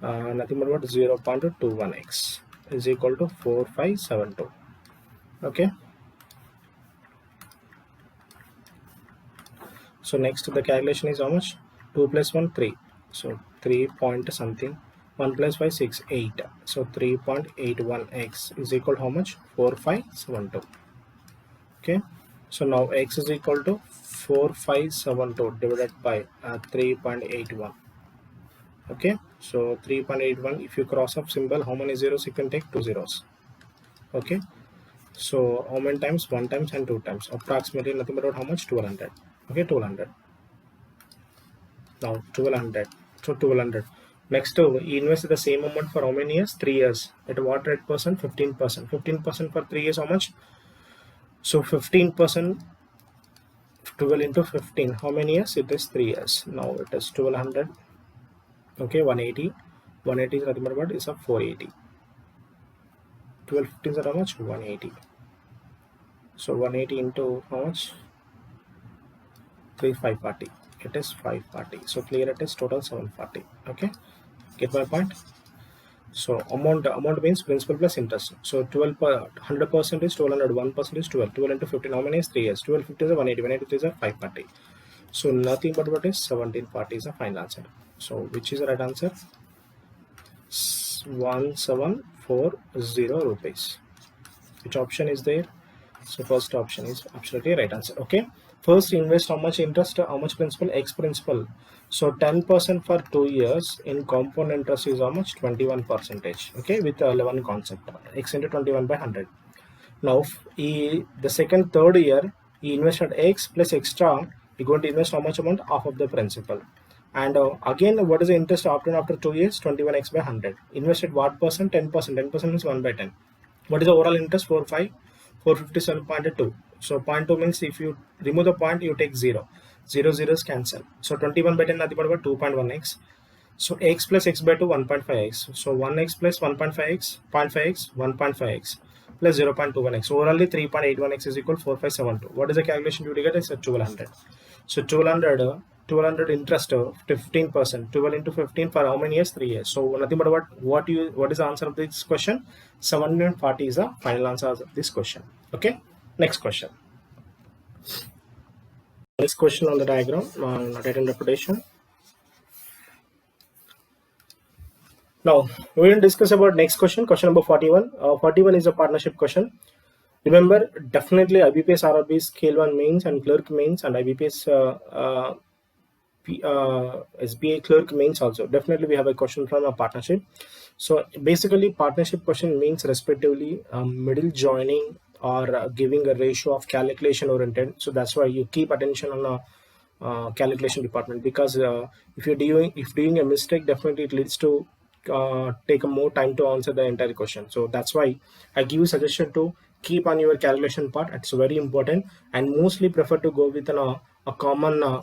nothing but what 0.21x is equal to 4572. Okay, so next the calculation is how much? 2 plus 1 3, so 3 point something, 1 plus 5 6 8, so 3.81x is equal to how much? 4572. Okay, so now x is equal to 4572 divided by 3.81. Okay, so 3.81, if you cross up symbol, how many zeros you can take? 2 zeros. Okay, so how many times? 1 times and 2 times, approximately nothing but how much? 1200. Okay, 1200. Now 1200, so 1200. Next, he invested the same amount for how many years? 3 years. At what rate percent? 15%. 15% for 3 years, how much? So 15%, 12 into 15, how many years? It is 3 years. Now it is 1200. Okay, 180. 180 is nothing but what? Is a 480. 12 15s are how much? 180. So 180 into how much? 540. It is 540. So clear, it is total 740. Okay, get my point? So amount means principal plus interest. So 12 per 100% is 1200, 1% is 12. 12 into 15, how many is 3 years? 12 50 is 180, 180 is 540. So nothing but what is 1740 is the final answer. So which is the right answer? 1740 rupees. Which option is there? So first option is absolutely right answer. Okay, first invest how much interest, how much principal? X principal. So 10% for 2 years in compound interest is how much? 21%. Okay, with 11 concept, x into 21 by 100. Now the second third year he invested x plus extra, he going to invest how much amount? Half of the principal. And again, what is the interest after 2 years? 21x by 100. Invested what percent? 10%. 10% is 1 by 10. What is the overall interest? 457.2. So 0.2 means if you remove the point, you take 0. 0 zeros cancel. So 21 by 10 nothing but 2.1x. So x plus x by 2, 1.5x. So 1x plus 1.5x, 0.5x, 1.5x plus 0.21x. Overall 3.81x is equal to 4572. What is the calculation you get? Is 1200. So 1200 interest of 15%. 12 into 15 for how many years? 3 years. So nothing but what is the answer of this question? 740 is the final answer of this question. Okay, next question. Next question on the diagram, data interpretation. Now we will discuss about next question, question number 41. 41 is a partnership question. Remember, definitely IBPS RRB scale 1 mains and clerk mains and IBPS SBA clerk mains also. Definitely we have a question from a partnership. So basically partnership question means respectively middle joining or giving a ratio of calculation oriented. So that's why you keep attention on a calculation department, because if doing a mistake, definitely it leads to take a more time to answer the entire question. So that's why I give you suggestion to keep on your calculation part. It's very important, and mostly prefer to go with a common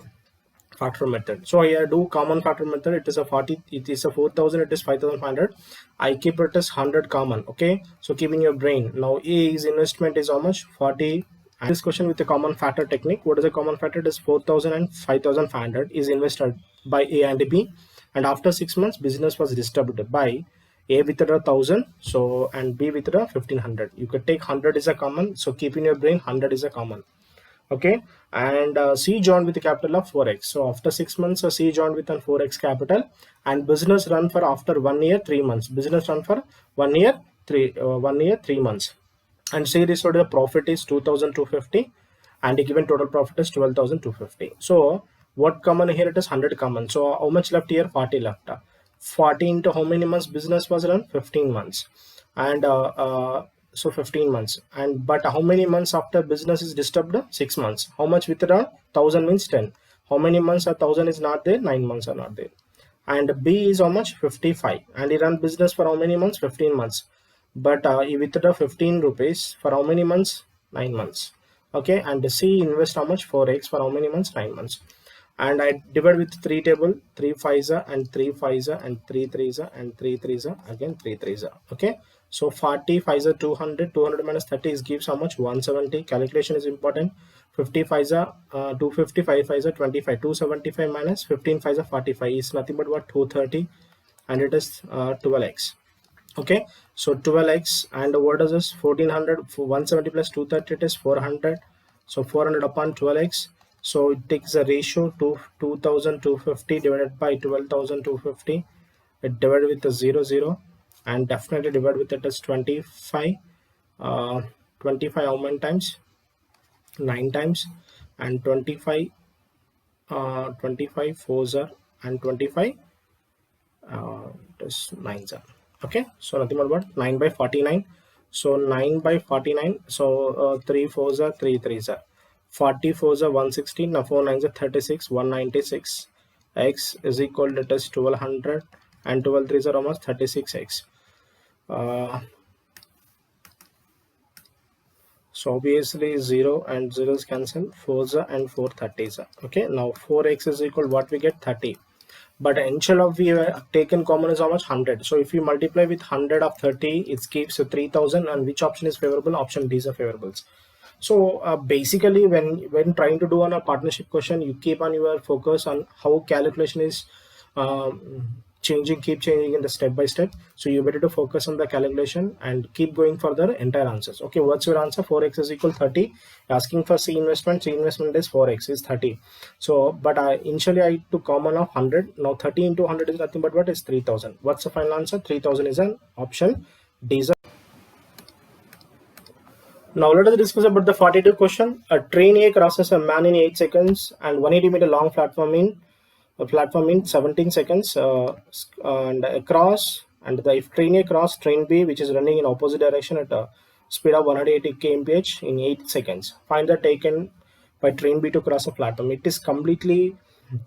factor method. So I do common factor method. It is a 40, it is a 4000, it is 5500. I keep it as 100 common. Okay, so keeping your brain. Now A is investment is how much? 40. And this question with the common factor technique. What is a common factor? It is 4000 and 5500 is invested by A and B, and after 6 months business was distributed by A with 1000, so and B with 1500. You could take 100 is a common, so keep in your brain 100 is a common. Okay, and C joined with a capital of 4x. So after 6 months C joined with an 4x capital, and business run for after 1 year 3 months. Business run for 1 year 3 months, and say this the profit is 2250 and the given total profit is 12250. So what common here? It is 100 common. So how much left here? 40 left. 40 into how many months business was run? 15 months. And so 15 months. And but how many months after business is disturbed? 6 months. How much withdrawn? 1000 means 10. How many months a 1000 is not there? 9 months are not there. And B is how much? 55. And he run business for how many months? 15 months. But he withdraw 15 rupees for how many months? 9 months. Okay, and C invest how much? 4x for how many months? 9 months. And I divide with 3 table, 3 5s and 3 5s and 3 3s and 3 3s again 3 3s. Okay, so 40 5s 200, 200 minus 30 is gives how much? 170. Calculation is important. 50 5s 250, 5 5s 25, 275 minus 15 5s 45 is nothing but what? 230. and it is 12x. Okay, so 12x, and what is this? 1400 for 170 plus 230, it is 400. So 400 upon 12x, so it takes a ratio to 2250 divided by 12250. It divided with the 0 and definitely divide with it as 25. 25 how many times? 9 times. And 25 25 fours are, and 25 it is 9s are. Okay, so nothing but what? 9 by 49. So 9 by 49, so 3 fours are, 3 threes are, 40 fours are 116. Now 4 nines are 36, 196. X is equal to, it is 1200, and 12 threes are almost 36x. So obviously 0 and 0's cancel, 4's and 4 30's. Okay, now 4x is equal, what we get? 30. But instead of we taken common is how much? 100. So if you multiply with 100 of 30, it gives 3000. And which option is favorable? Option D is a favorables. So basically, when trying to do on a partnership question, you keep on your focus on how calculation is keep changing in the step by step. So you better to focus on the calculation and keep going for the entire answers. Okay, what's your answer? 4x is equal 30. Asking for C investment is 4x is 30. So but initially I took common of 100. Now 30 into 100 is nothing but what is 3000. What's the final answer? 3000 is an option D. Now let us discuss about the 42 question. A train A crosses a man in 8 seconds and 180-meter long platform in 17 seconds, and across, and the if train A cross train B, which is running in opposite direction at a speed of 180 kmph in 8 seconds. Find the taken by train B to cross a platform. It is completely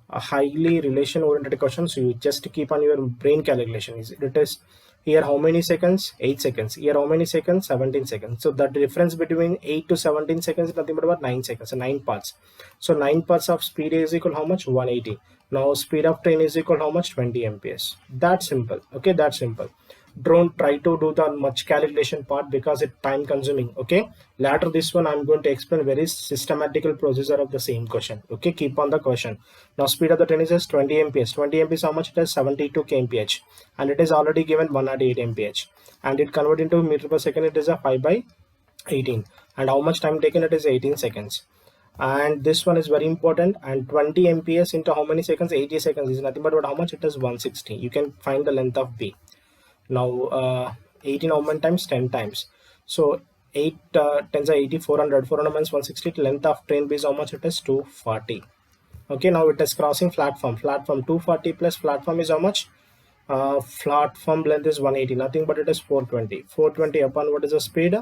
a highly relation oriented question, so you just keep on your brain calculation. It is here how many seconds? 8 seconds. Here how many seconds? 17 seconds. So the difference between 8 to 17 seconds is nothing but about 9 seconds. So 9 parts. So 9 parts of speed is equal how much? 180. Now speed of train is equal how much? 20 mph. That's simple. Okay, that's simple. Don't try to do the much calculation part because it's time consuming. Okay, later this one I'm going to explain very systematical procedure of the same question. Okay, keep on the question. Now speed of the train is just 20 mph. 20 mph how much? It is 72 kmph, and it is already given 108 mph, and it converted into meter per second. It is a 5 by 18, and how much time taken? It is 18 seconds. And this one is very important. And 20 mph into how many seconds? 80 seconds is nothing but how much? It is 160. You can find the length of B. Now 18 how many times? 10 times. So 8 10s are 80, 400 minus 160. Length of train B is how much? It is 240. Okay, now it is crossing platform. 240 plus platform is how much? Platform length is 180, nothing but it is 420. 420 upon what is the speed?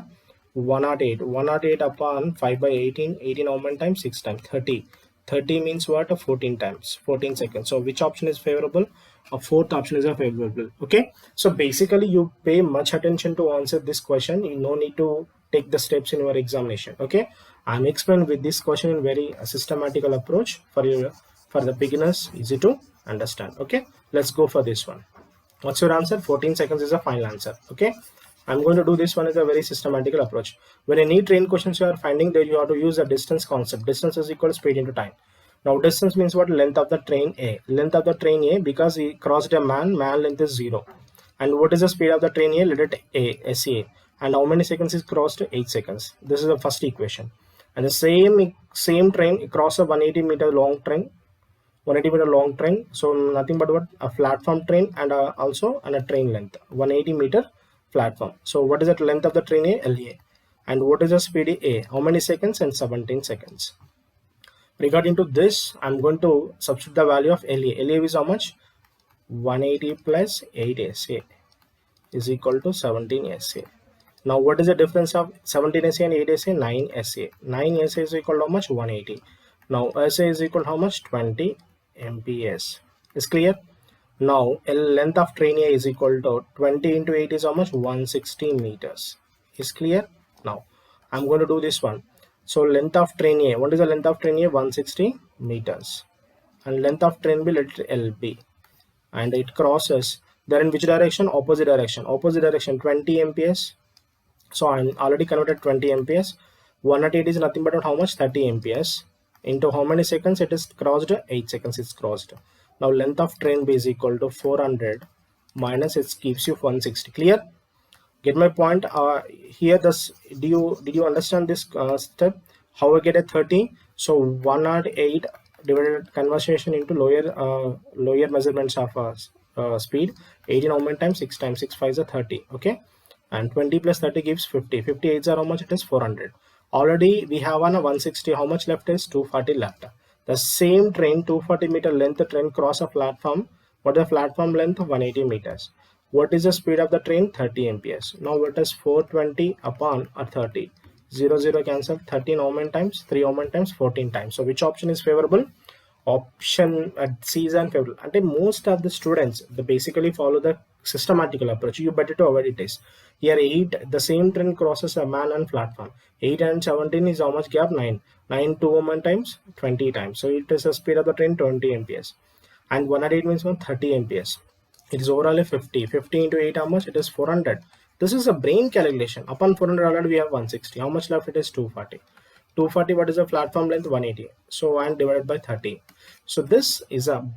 108. 108 upon 5 by 18. 18 how many times? 6 times. 30. 30 means what? 14 times. 14 seconds. So which option is favorable? A fourth option is a favorable. Okay, so basically you pay much attention to answer this question. You no need to take the steps in your examination. Okay, I'm explaining with this question in very systematical approach for the beginners, easy to understand. Okay, let's go for this one. What's your answer? 14 seconds is a final answer. Okay, I'm going to do this one as a very systematical approach. When any train questions you are finding, that you have to use the distance concept. Distance is equal to speed into time. Now distance means what? Length of the train A. Length of the train A, because he crossed a man length is 0. And what is the speed of the train A? Let it A, SA. And how many seconds is crossed? 8 seconds. This is the first equation. And the same train cross a 180 meter long train. 180 meter long train. So nothing but what? A platform train, and also a train length. 180 meter platform. So what is the length of the train A? LA. And what is the speed A? How many seconds? And 17 seconds. Regarding to this, I'm going to substitute the value of LA. LA is how much? 180 plus 8 SA is equal to 17 SA. Now what is the difference of 17 SA and 8 SA? 9 SA. 9 SA is equal to how much? 180. Now SA is equal to how much? 20 mph. Is clear? Now length of train A is equal to 20 into 8 is how much? 160 meters. Is clear? Now I'm going to do this one. So length of train A, what is the length of train A? 160 meters. And length of train B, let it LB. And it crosses, they're in which direction? Opposite direction. Opposite direction, 20 mph. So I'm already converted 20 mph. 108 is nothing but how much? 30 mph. Into how many seconds? It is crossed? 8 seconds it's crossed. Now length of train B is equal to 400 minus it gives you 160. Clear? Get my point? Here this did you understand this step? How I get a 30? So 108 divided conversion into lower measurements of speed. 18 how many times? 6 times 6 5 is a 30. Okay, and 20 plus 30 gives 50. 58 are how much? It is 400. Already we have on a 160. How much left is 240 left. The same train 240 meter length train cross a platform. What is the platform length? 180 meters. What is the speed of the train? 30 mph. Now what is 420 upon a 30? 0 0 cancel. 13 how many times? 3 how many times? 14 times. So which option is favorable? Option C is unfavorable. And most of the students they basically follow the systematical approach. You better to avoid it is. Here 8, the same train crosses a man on platform. 8 and 17 is how much gap? 9. 9 2 1 times? 20 times. So it is a speed of the train 20 mph. And 108 means 130 mph. It is overall a 50. 50 into 8 how much? It is 400. This is a brain calculation. Upon 400 already we have 160. How much left? It is 240. 240, what is the platform length? 180. So and divided by 30. So this is a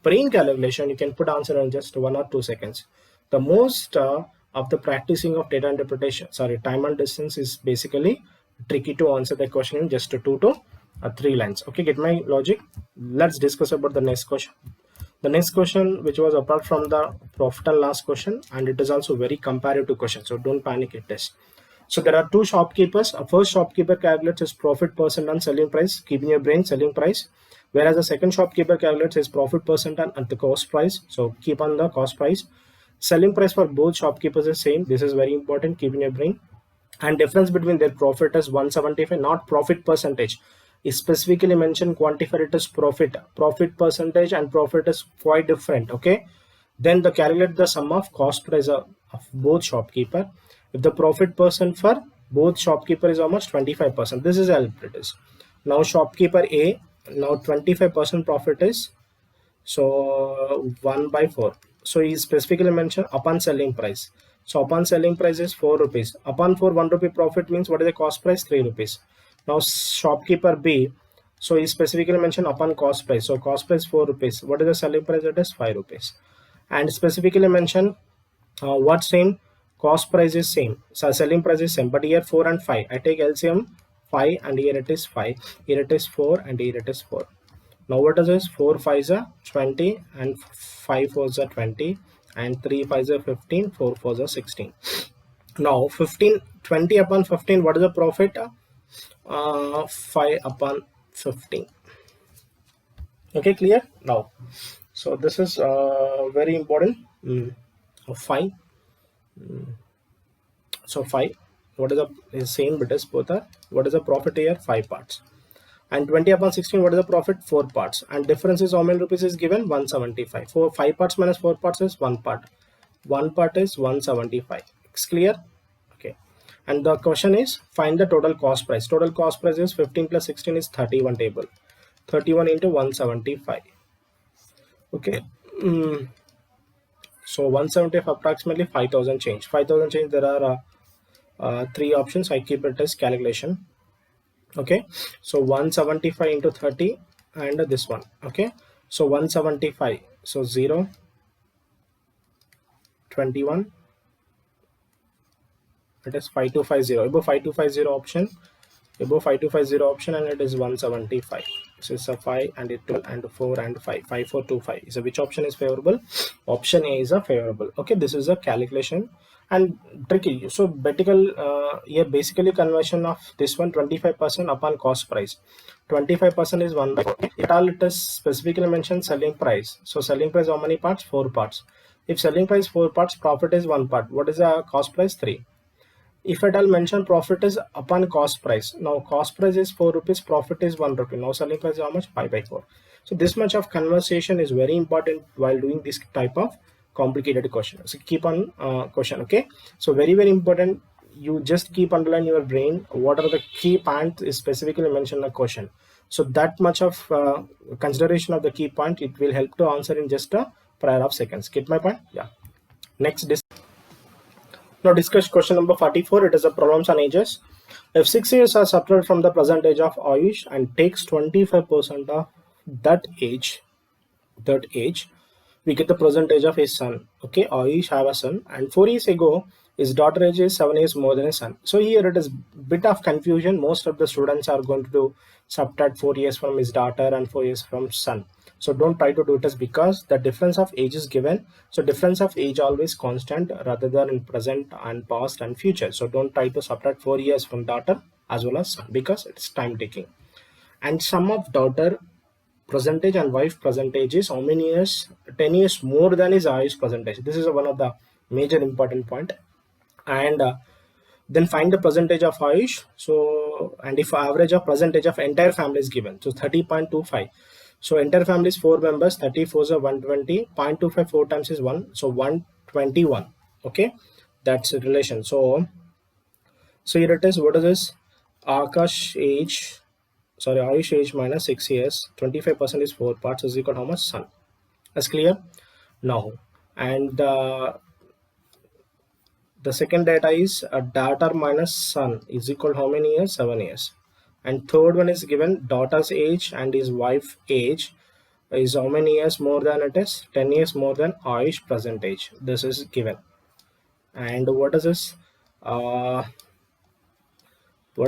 brain calculation. You can put answer in just 1 or 2 seconds. The most of the practicing of data interpretation, time and distance is basically tricky to answer the question in just 2 to 3 lines. Okay, get my logic? Let's discuss about the next question. The next question, which was apart from the profit and loss question, and it is also very comparative question. So don't panic it is. So there are two shopkeepers. A first shopkeeper calculates his profit percent on selling price, keeping your brain selling price, whereas the second shopkeeper calculates his profit percent on at the cost price. So keep on the cost price. Selling price for both shopkeepers is same. This is very important. Keep in your brain. And difference between their profit is 175, not profit percentage. Is specifically mentioned quantified it as profit percentage, and profit is quite different. Okay, then the calculate the sum of cost price of both shopkeeper. If the profit percent for both shopkeeper is how much? 25%. This is how it is. Now shopkeeper A, now 25% profit is, so 1 by 4. So he specifically mentioned upon selling price. So upon selling price is 4 rupees. Upon 4, 1 rupee profit means what is the cost price? 3 rupees. Now shopkeeper B, so he specifically mentioned upon cost price. So cost price 4 rupees. What is the selling price? It is 5 rupees. And specifically mentioned what same? Cost price is same. So selling price is same. But here 4 and 5. I take LCM 5 and here it is 5. Here it is 4 and here it is 4. Now what is this? 4 5s are 20 and 5 4s are 20 and 3 5s are 15, 4 4s are 16. Now 20 upon 15, what is the profit? 5 upon 15. Okay, clear now? So this is very important. 5. So 5, what is the same bit is both are, what is the profit here? 5 parts. And 20 upon 16, what is the profit? 4 parts. And difference is how many rupees is given? 175. 5 parts minus 4 parts is 1 part. 1 part is 175. It's clear? Okay. And the question is find the total cost price. Total cost price is 15 plus 16 is 31 table. 31 into 175. Okay. So 175 approximately 5000 change. 5000 change. There are 3 options. I keep it as calculation. Okay. So 175 into 30 and this one. Okay. So 175. So 0, 21. It is 5250. Above 5250 option. Above 5250 option, and it is 175. So it's a 5 and it 12 and 4 and 5. 5425. So which option is favorable? Option A is a favorable. Okay, this is a calculation and tricky. So basically conversion of this one 25% upon cost price. 25% is 1 by 4. It all it is specifically mentioned selling price. So selling price how many parts? 4 parts. If selling price 4 parts, profit is 1 part. What is the cost price? 3. If at all mention profit is upon cost price. Now cost price is 4 rupees, profit is 1 rupee. Now selling price is how much? 5 by 4. So this much of conversation is very important while doing this type of complicated question. So keep on question. Okay, so very important. You just keep underline your brain what are the key points is specifically mentioned in the question. So that much of consideration of the key point, it will help to answer in just a prior of seconds. Get my point? Yeah. Next, now discuss question number 44. It is a problems on ages. If 6 years are subtracted from the present age of Ayush and takes 25% of that age, we get the percentage of his son. Okay, Ayush have a son, and 4 years ago his daughter age is 7 years more than his son. So here it is bit of confusion. Most of the students are going to do subtract 4 years from his daughter and 4 years from son. So don't try to do it as, because the difference of age is given. So difference of age always constant rather than in present and past and future. So don't try to subtract 4 years from daughter as well as son, because it's time taking. And sum of daughter percentage and wife percentage is how many years? 10 years more than his Ayush percentage. This is one of the major important point. And then find the percentage of Ayush. So, and if average of percentage of entire family is given, so 30.25. So entire family is 4 members, 34 is 120, 0.25 4 times is 1, so 121. Okay, that's the relation. So here it is. What is this? Akash age, sorry, Ayush age minus 6 years, 25% is 4 parts is equal to how much? Son. That's clear now. And the second data is daughter minus son is equal to how many years? 7 years. And third one is given daughter's age and his wife age is how many years more than it is? 10 years more than Ayush present age. This is given. And what is this? What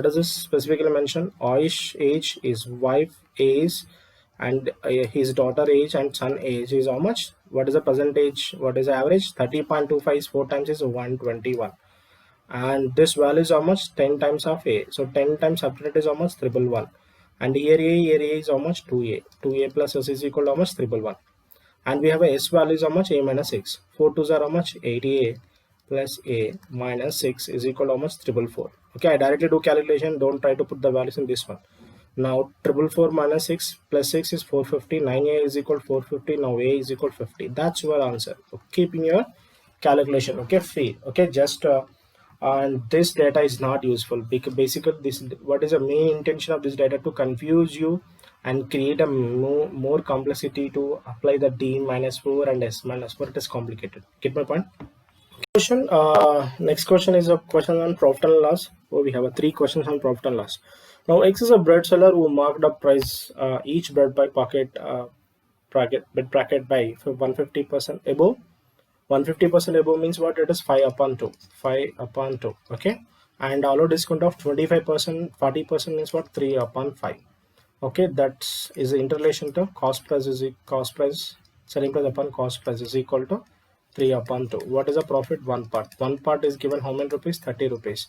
does this specifically mention? Ayush age is wife age and his daughter age and son age is how much? What is the percentage? What is the average? 30.25 is 4 times is 121. And this value is how much? 10 times of a. So 10 times subtract is how much? 111. And here a is how much? 2a. 2a plus s is equal to how much? 111. And we have a s value is how much? A minus 6. 4 2s are how much? 80a plus a minus 6 is equal to how much? 444. Okay, I directly do calculation. Don't try to put the values in this one. Now 444 minus 6 plus 6 is 450. 9a is equal to 450. Now a is equal to 50. That's your answer. Okay, keep in your calculation. Okay, free. Okay, just and this data is not useful because basically this, what is the main intention of this data? To confuse you and create a more complexity to apply the d minus 4 and s minus 4. It is complicated. Get my point? Question. Next question is a question on profit and loss. So we have 3 questions on profit and loss. Now X is a bread seller who marked up price each bread by bracket by 150% above. 150% above means what? It is 5 upon 2. 5 upon 2. Okay, and allow discount of 25%. 40% means what? 3 upon 5. Okay, that is the interrelation to cost price is cost price, selling price upon cost price is equal to 3 upon 2. What is the profit? One part is given how many rupees? 30 rupees.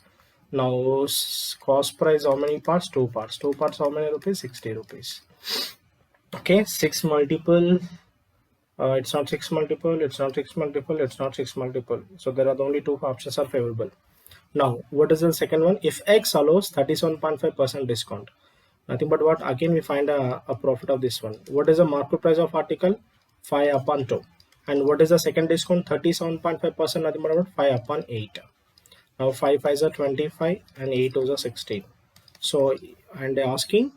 Now cost price how many parts? 2 parts. 2 parts how many rupees? 60 rupees. Okay, 6 multiple. It's not 6 multiple, it's not 6 multiple, it's not 6 multiple. So there are only 2 options are favorable. Now what is the second one? If X allows 37.5% discount, nothing but what? Again we find a profit of this one. What is the market price of article? 5 upon 2. And what is the second discount? 37.5%, nothing but what? 5 upon 8. Now 5 5s are 25 and 8 2s are 16. So and they're asking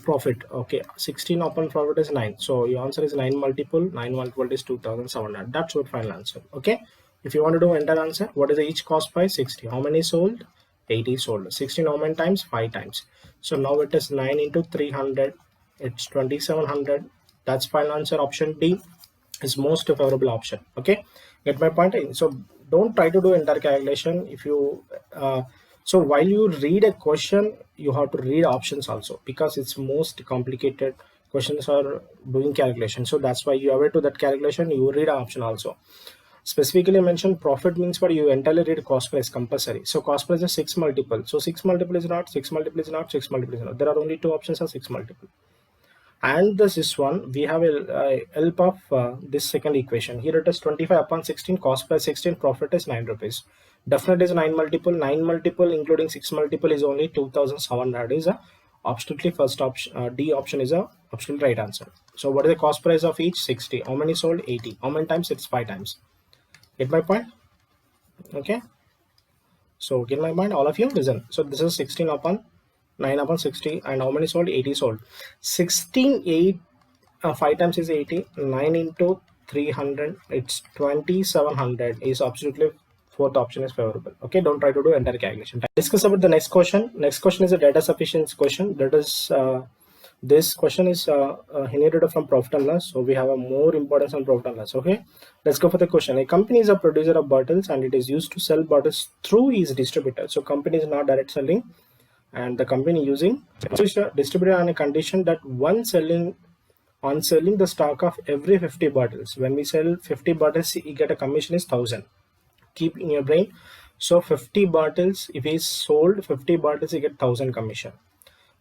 profit. Okay, 16 upon profit is 9. So your answer is 9 multiple. 9 multiple is 2700. That's your final answer. Okay, if you want to do entire answer, what is the each cost price? 60. How many sold? 80 sold. 16 how many times? 5 times. So now it is 9 into 300. It's 2700. That's final answer. Option D is most favorable option. Okay, get my point? So don't try to do entire calculation. If you so while you read a question, you have to read options also, because it's most complicated questions are doing calculation. So that's why you have to that calculation, you read option also. Specifically mentioned profit means what? You entirely read cost price compulsory. So cost price is 6 multiple. So 6 multiple is not, 6 multiple is not, 6 multiple is not. There are only 2 options are 6 multiple. And this one we have a help of this second equation. Here it is 25 upon 16, cost price 16, profit is 9 rupees. Definitely is 9 multiple. 9 multiple including 6 multiple is only 2700. Is a absolutely first option. D option is a absolute right answer. So what is the cost price of each? 60. How many sold? 80. How many times? It's 5 times. Get my point? Okay, so get my mind, all of you listen. So this is 16 upon 9 upon 60, and how many sold? 80 sold. 16 8 5 times is 80. 9 into 300, it's 2700 is absolutely fourth option is favorable. Okay, don't try to do entire calculation. Discuss about the next question. Next question is a data sufficiency question. That is This question is inherited from profit and loss, so we have a more importance on profit and loss. Okay, let's go for the question. A company is a producer of bottles and it is used to sell bottles through its distributor. So company is not direct selling, and the company using distributor on a condition that on selling the stock of every 50 bottles. When we sell 50 bottles, you get a commission is 1000. Keep in your brain. So 50 bottles, if it's sold 50 bottles, you get 1000 commission.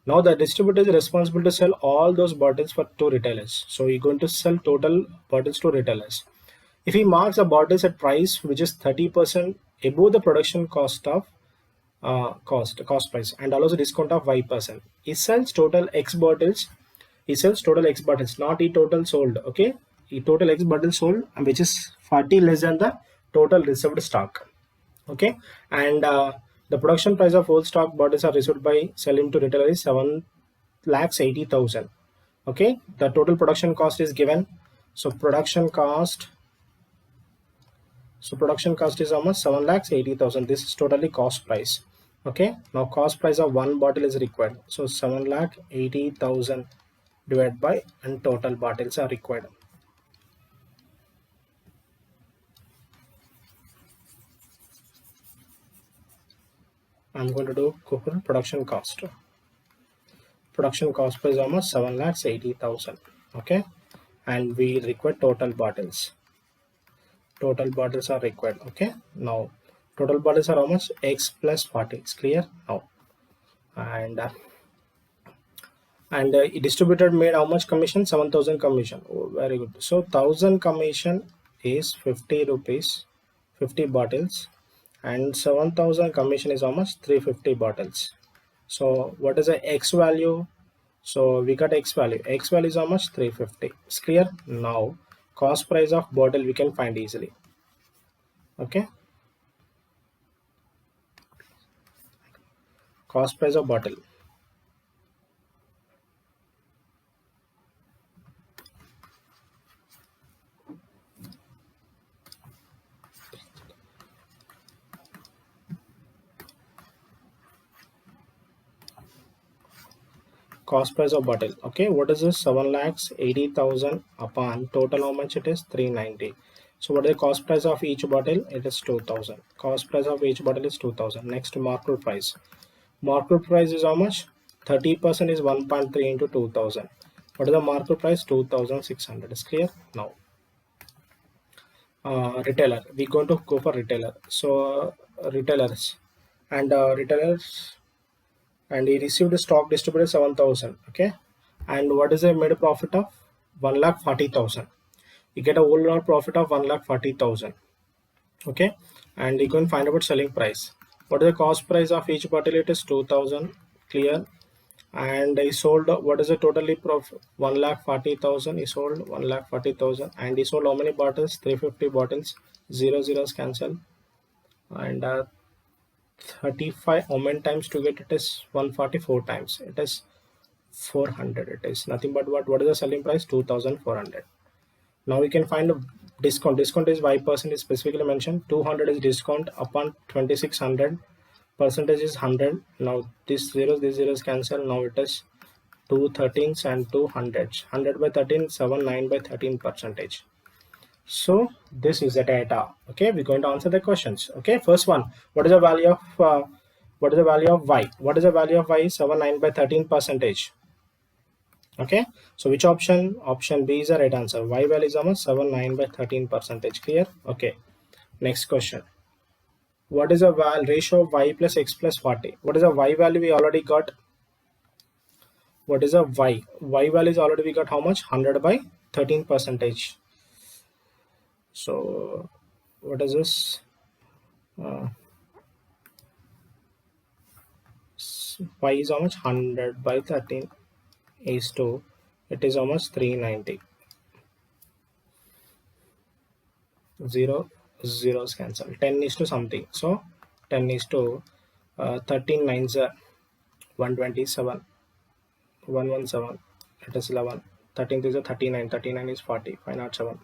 Now the distributor is responsible to sell all those bottles for two retailers. So you're going to sell total bottles to retailers. If he marks the bottles at price which is 30% above the production cost of cost price and allows a discount of 5%. He sells total X bottles. He sells total X bottles, not he total sold. Okay, he total X bottles sold, which is 40 less than the total reserved stock. Okay, and the production price of whole stock bottles are received by selling to retailer is 7,80,000. Okay, the total production cost is given. So production cost is almost 7,80,000. This is totally cost price. Okay, now cost price of one bottle is required. So 7,80,000 divided by and total bottles are required. I'm going to do production cost. Production cost price almost 7,80,000. Okay, and we require total bottles. Total bottles are required. Okay, now total bottles are almost X plus 40. It's clear now. And distributor made how much commission? 7,000 commission. Oh, very good. So 1,000 commission is 50 rupees, 50 bottles, and 7,000 commission is almost 350 bottles. So what is the X value? So we got X value. X value is how much? 350. It's clear now. Cost price of bottle we can find easily. Okay, cost price of bottle. Cost price of bottle. Okay, what is this? 7,80,000 upon total how much it is? 390. So what is the cost price of each bottle? It is 2,000. Cost price of each bottle is 2,000. Next, market price. Market price is how much? 30% is 1.3 into 2,000. What is the market price? 2,600. Is clear now. Retailer. We're going to go for retailer. So retailers and retailers, and he received a stock distributed 7,000. Okay, and what is the made a profit of? 1,40,000. You get a overall profit of 1,40,000. Okay, and you can find out selling price. What is the cost price of each bottle? It is 2,000. Clear. And he sold, what is the totally profit? 1,40,000. He sold 1,40,000, and he sold how many bottles? 350 bottles. Zero zeros cancel, and 35 how many times to get it is 144 times. It is 400. It is nothing but what is the selling price? 2,400. Now we can find a discount. Discount is 5% is specifically mentioned. 200 is discount upon 2,600. Percentage is 100. Now these zeros cancel. Now it is 2 13s and 2 hundreds. 100 by 13, 7, 9 by 13 percentage. So this is the data. Okay, we're going to answer the questions. Okay, first one, what is the value of y? What is the value of y? 7, 9 by 13 percentage. Okay, so which option? Option B is the right answer. Y value is almost 7, 9 by 13 percentage. Clear? Okay, next question. What is the ratio of y plus x plus 40? What is the y value? We already got. What is the y? Y value is already we got how much? 100 by 13 percentage. So what is this? Y is how much? 100 by 13 is to, it is almost 390. 0 zeros cancel. 10 is to something. So 10 is to 13 nines are 127. 117. It is 11. 13 is a 39. 39 is 40. 507.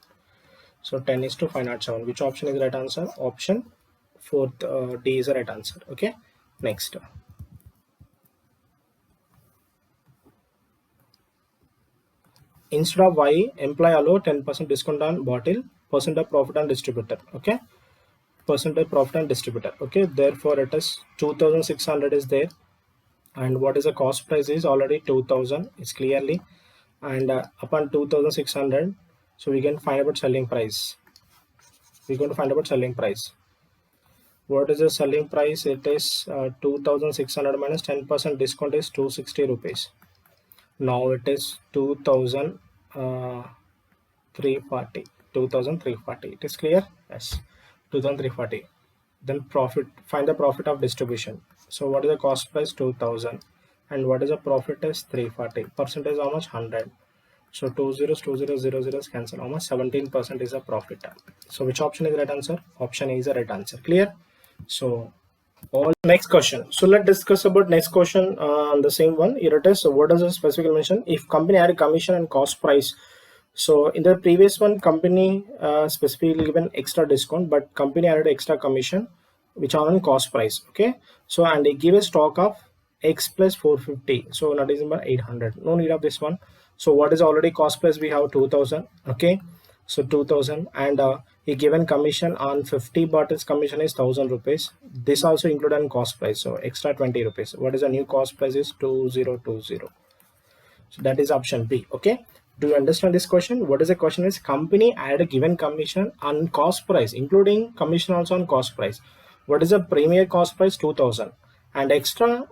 So 10 is to 507. Which option is the right answer? Option 4th D is the right answer. Okay. Next. instead of Y, employee allow 10% discount on bottle, percent of profit on distributor. Okay, percent of profit on distributor. Okay, therefore it is 2600 is there, and what is the cost price is already 2000. It's clearly, and upon 2600, so we can find about selling price. We're going to find about selling price. What is the selling price? It is 2600 minus 10% discount is 260 rupees. Now it is 2340. 2340. It is clear? Yes. 2340. Then profit. Find the profit of distribution. So what is the cost price? 2000. And what is the profit is 340. Percentage how much? 100. So 2 zeros, 2 zeros, 0 zeros cancel. How much? 17% is a profit. So which option is the right answer? Option A is the right answer. Clear? So all next question. So let's discuss about next question on the same one. Here it is. So what does the specific mention? If company had a commission and cost price. So in the previous one, company specifically given extra discount, but company added extra commission, which are on cost price. Okay. So and they give a stock of X plus 450. So not is number 800. No need of this one. So what is already cost price? We have 2000. Okay. So 2000, and a given commission on 50 bottles commission is 1000 rupees. This also included in cost price. So extra 20 rupees. What is the new cost price is 2020. So that is option B. Okay. Do you understand this question? What is the question is company add a given commission on cost price, including commission also on cost price. What is the premier cost price? 2000, and extra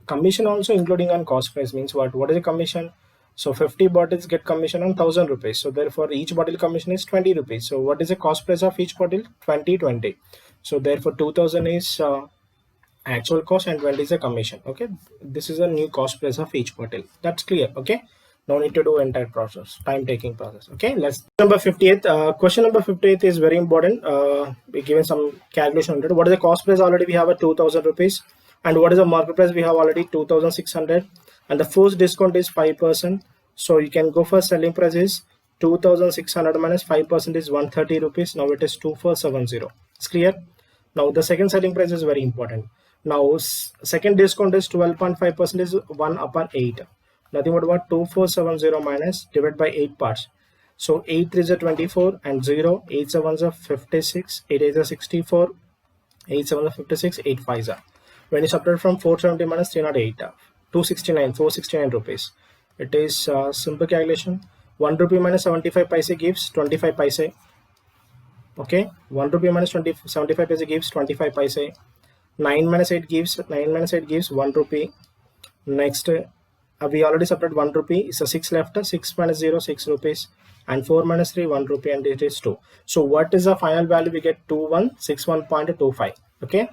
commission also including on cost price means what? What is the commission? So 50 bottles get commission on 1000 rupees. So therefore each bottle commission is 20 rupees. So what is the cost price of each bottle? 20. So therefore 2000 is actual cost and 20 is a commission. Okay, this is a new cost price of each bottle. That's clear. Okay, no need to do entire process, time taking process. Okay, let's number 58. Question number 58 is very important. We given some calculation on it. What is the cost price? Already we have a 2000 rupees, and what is the market price? We have already 2600, and the first discount is 5%. So you can go for selling price is 2600 minus 5% is 130 rupees. Now it is 2470. It's clear. Now the second selling price is very important. Now second discount is 12.5% is 1 upon 8. Nothing but what? 2470 minus divided by 8 parts. So 8 3 is a 24 and 0, 8 7 is a 56, 8 8 is a 64, 8 7 is a 56, 8 5 is a. When you subtract from 470 minus 308, 269, 469 rupees. It is simple calculation. 1 rupee minus 75 paise gives 25 paise. Okay, 1 rupee minus 75 paise gives 25 paise. 9 minus 8 gives 1 rupee. Next, we already subtract 1 rupee. It's a 6 left. 6 minus 0, 6 rupees. And 4 minus 3, 1 rupee, and it is 2. So what is the final value? We get 2161.25. Okay,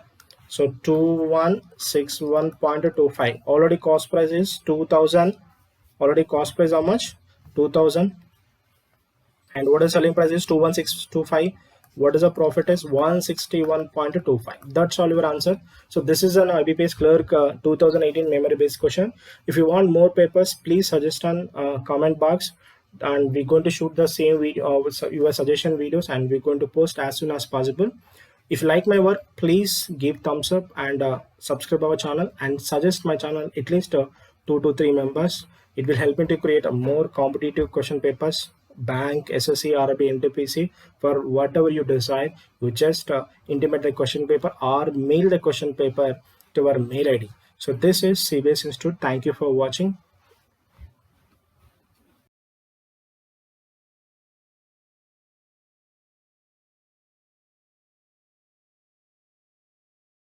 so 2161.25. Already cost price is 2000. Already cost price how much? 2000. And what is selling price is 21625. What is the profit is 161.25. That's all your answer. So this is an IBPS clerk 2018 memory based question. If you want more papers, please suggest on comment box, and we're going to shoot the same video with your suggestion videos, and we're going to post as soon as possible. If you like my work, please give thumbs up and subscribe our channel, and suggest my channel at least 2 to 3 members. It will help me to create a more competitive question papers, bank, SSC, RRB, NTPC, for whatever you decide. You just intimate the question paper or mail the question paper to our mail ID. So this is CBS Institute. Thank you for watching.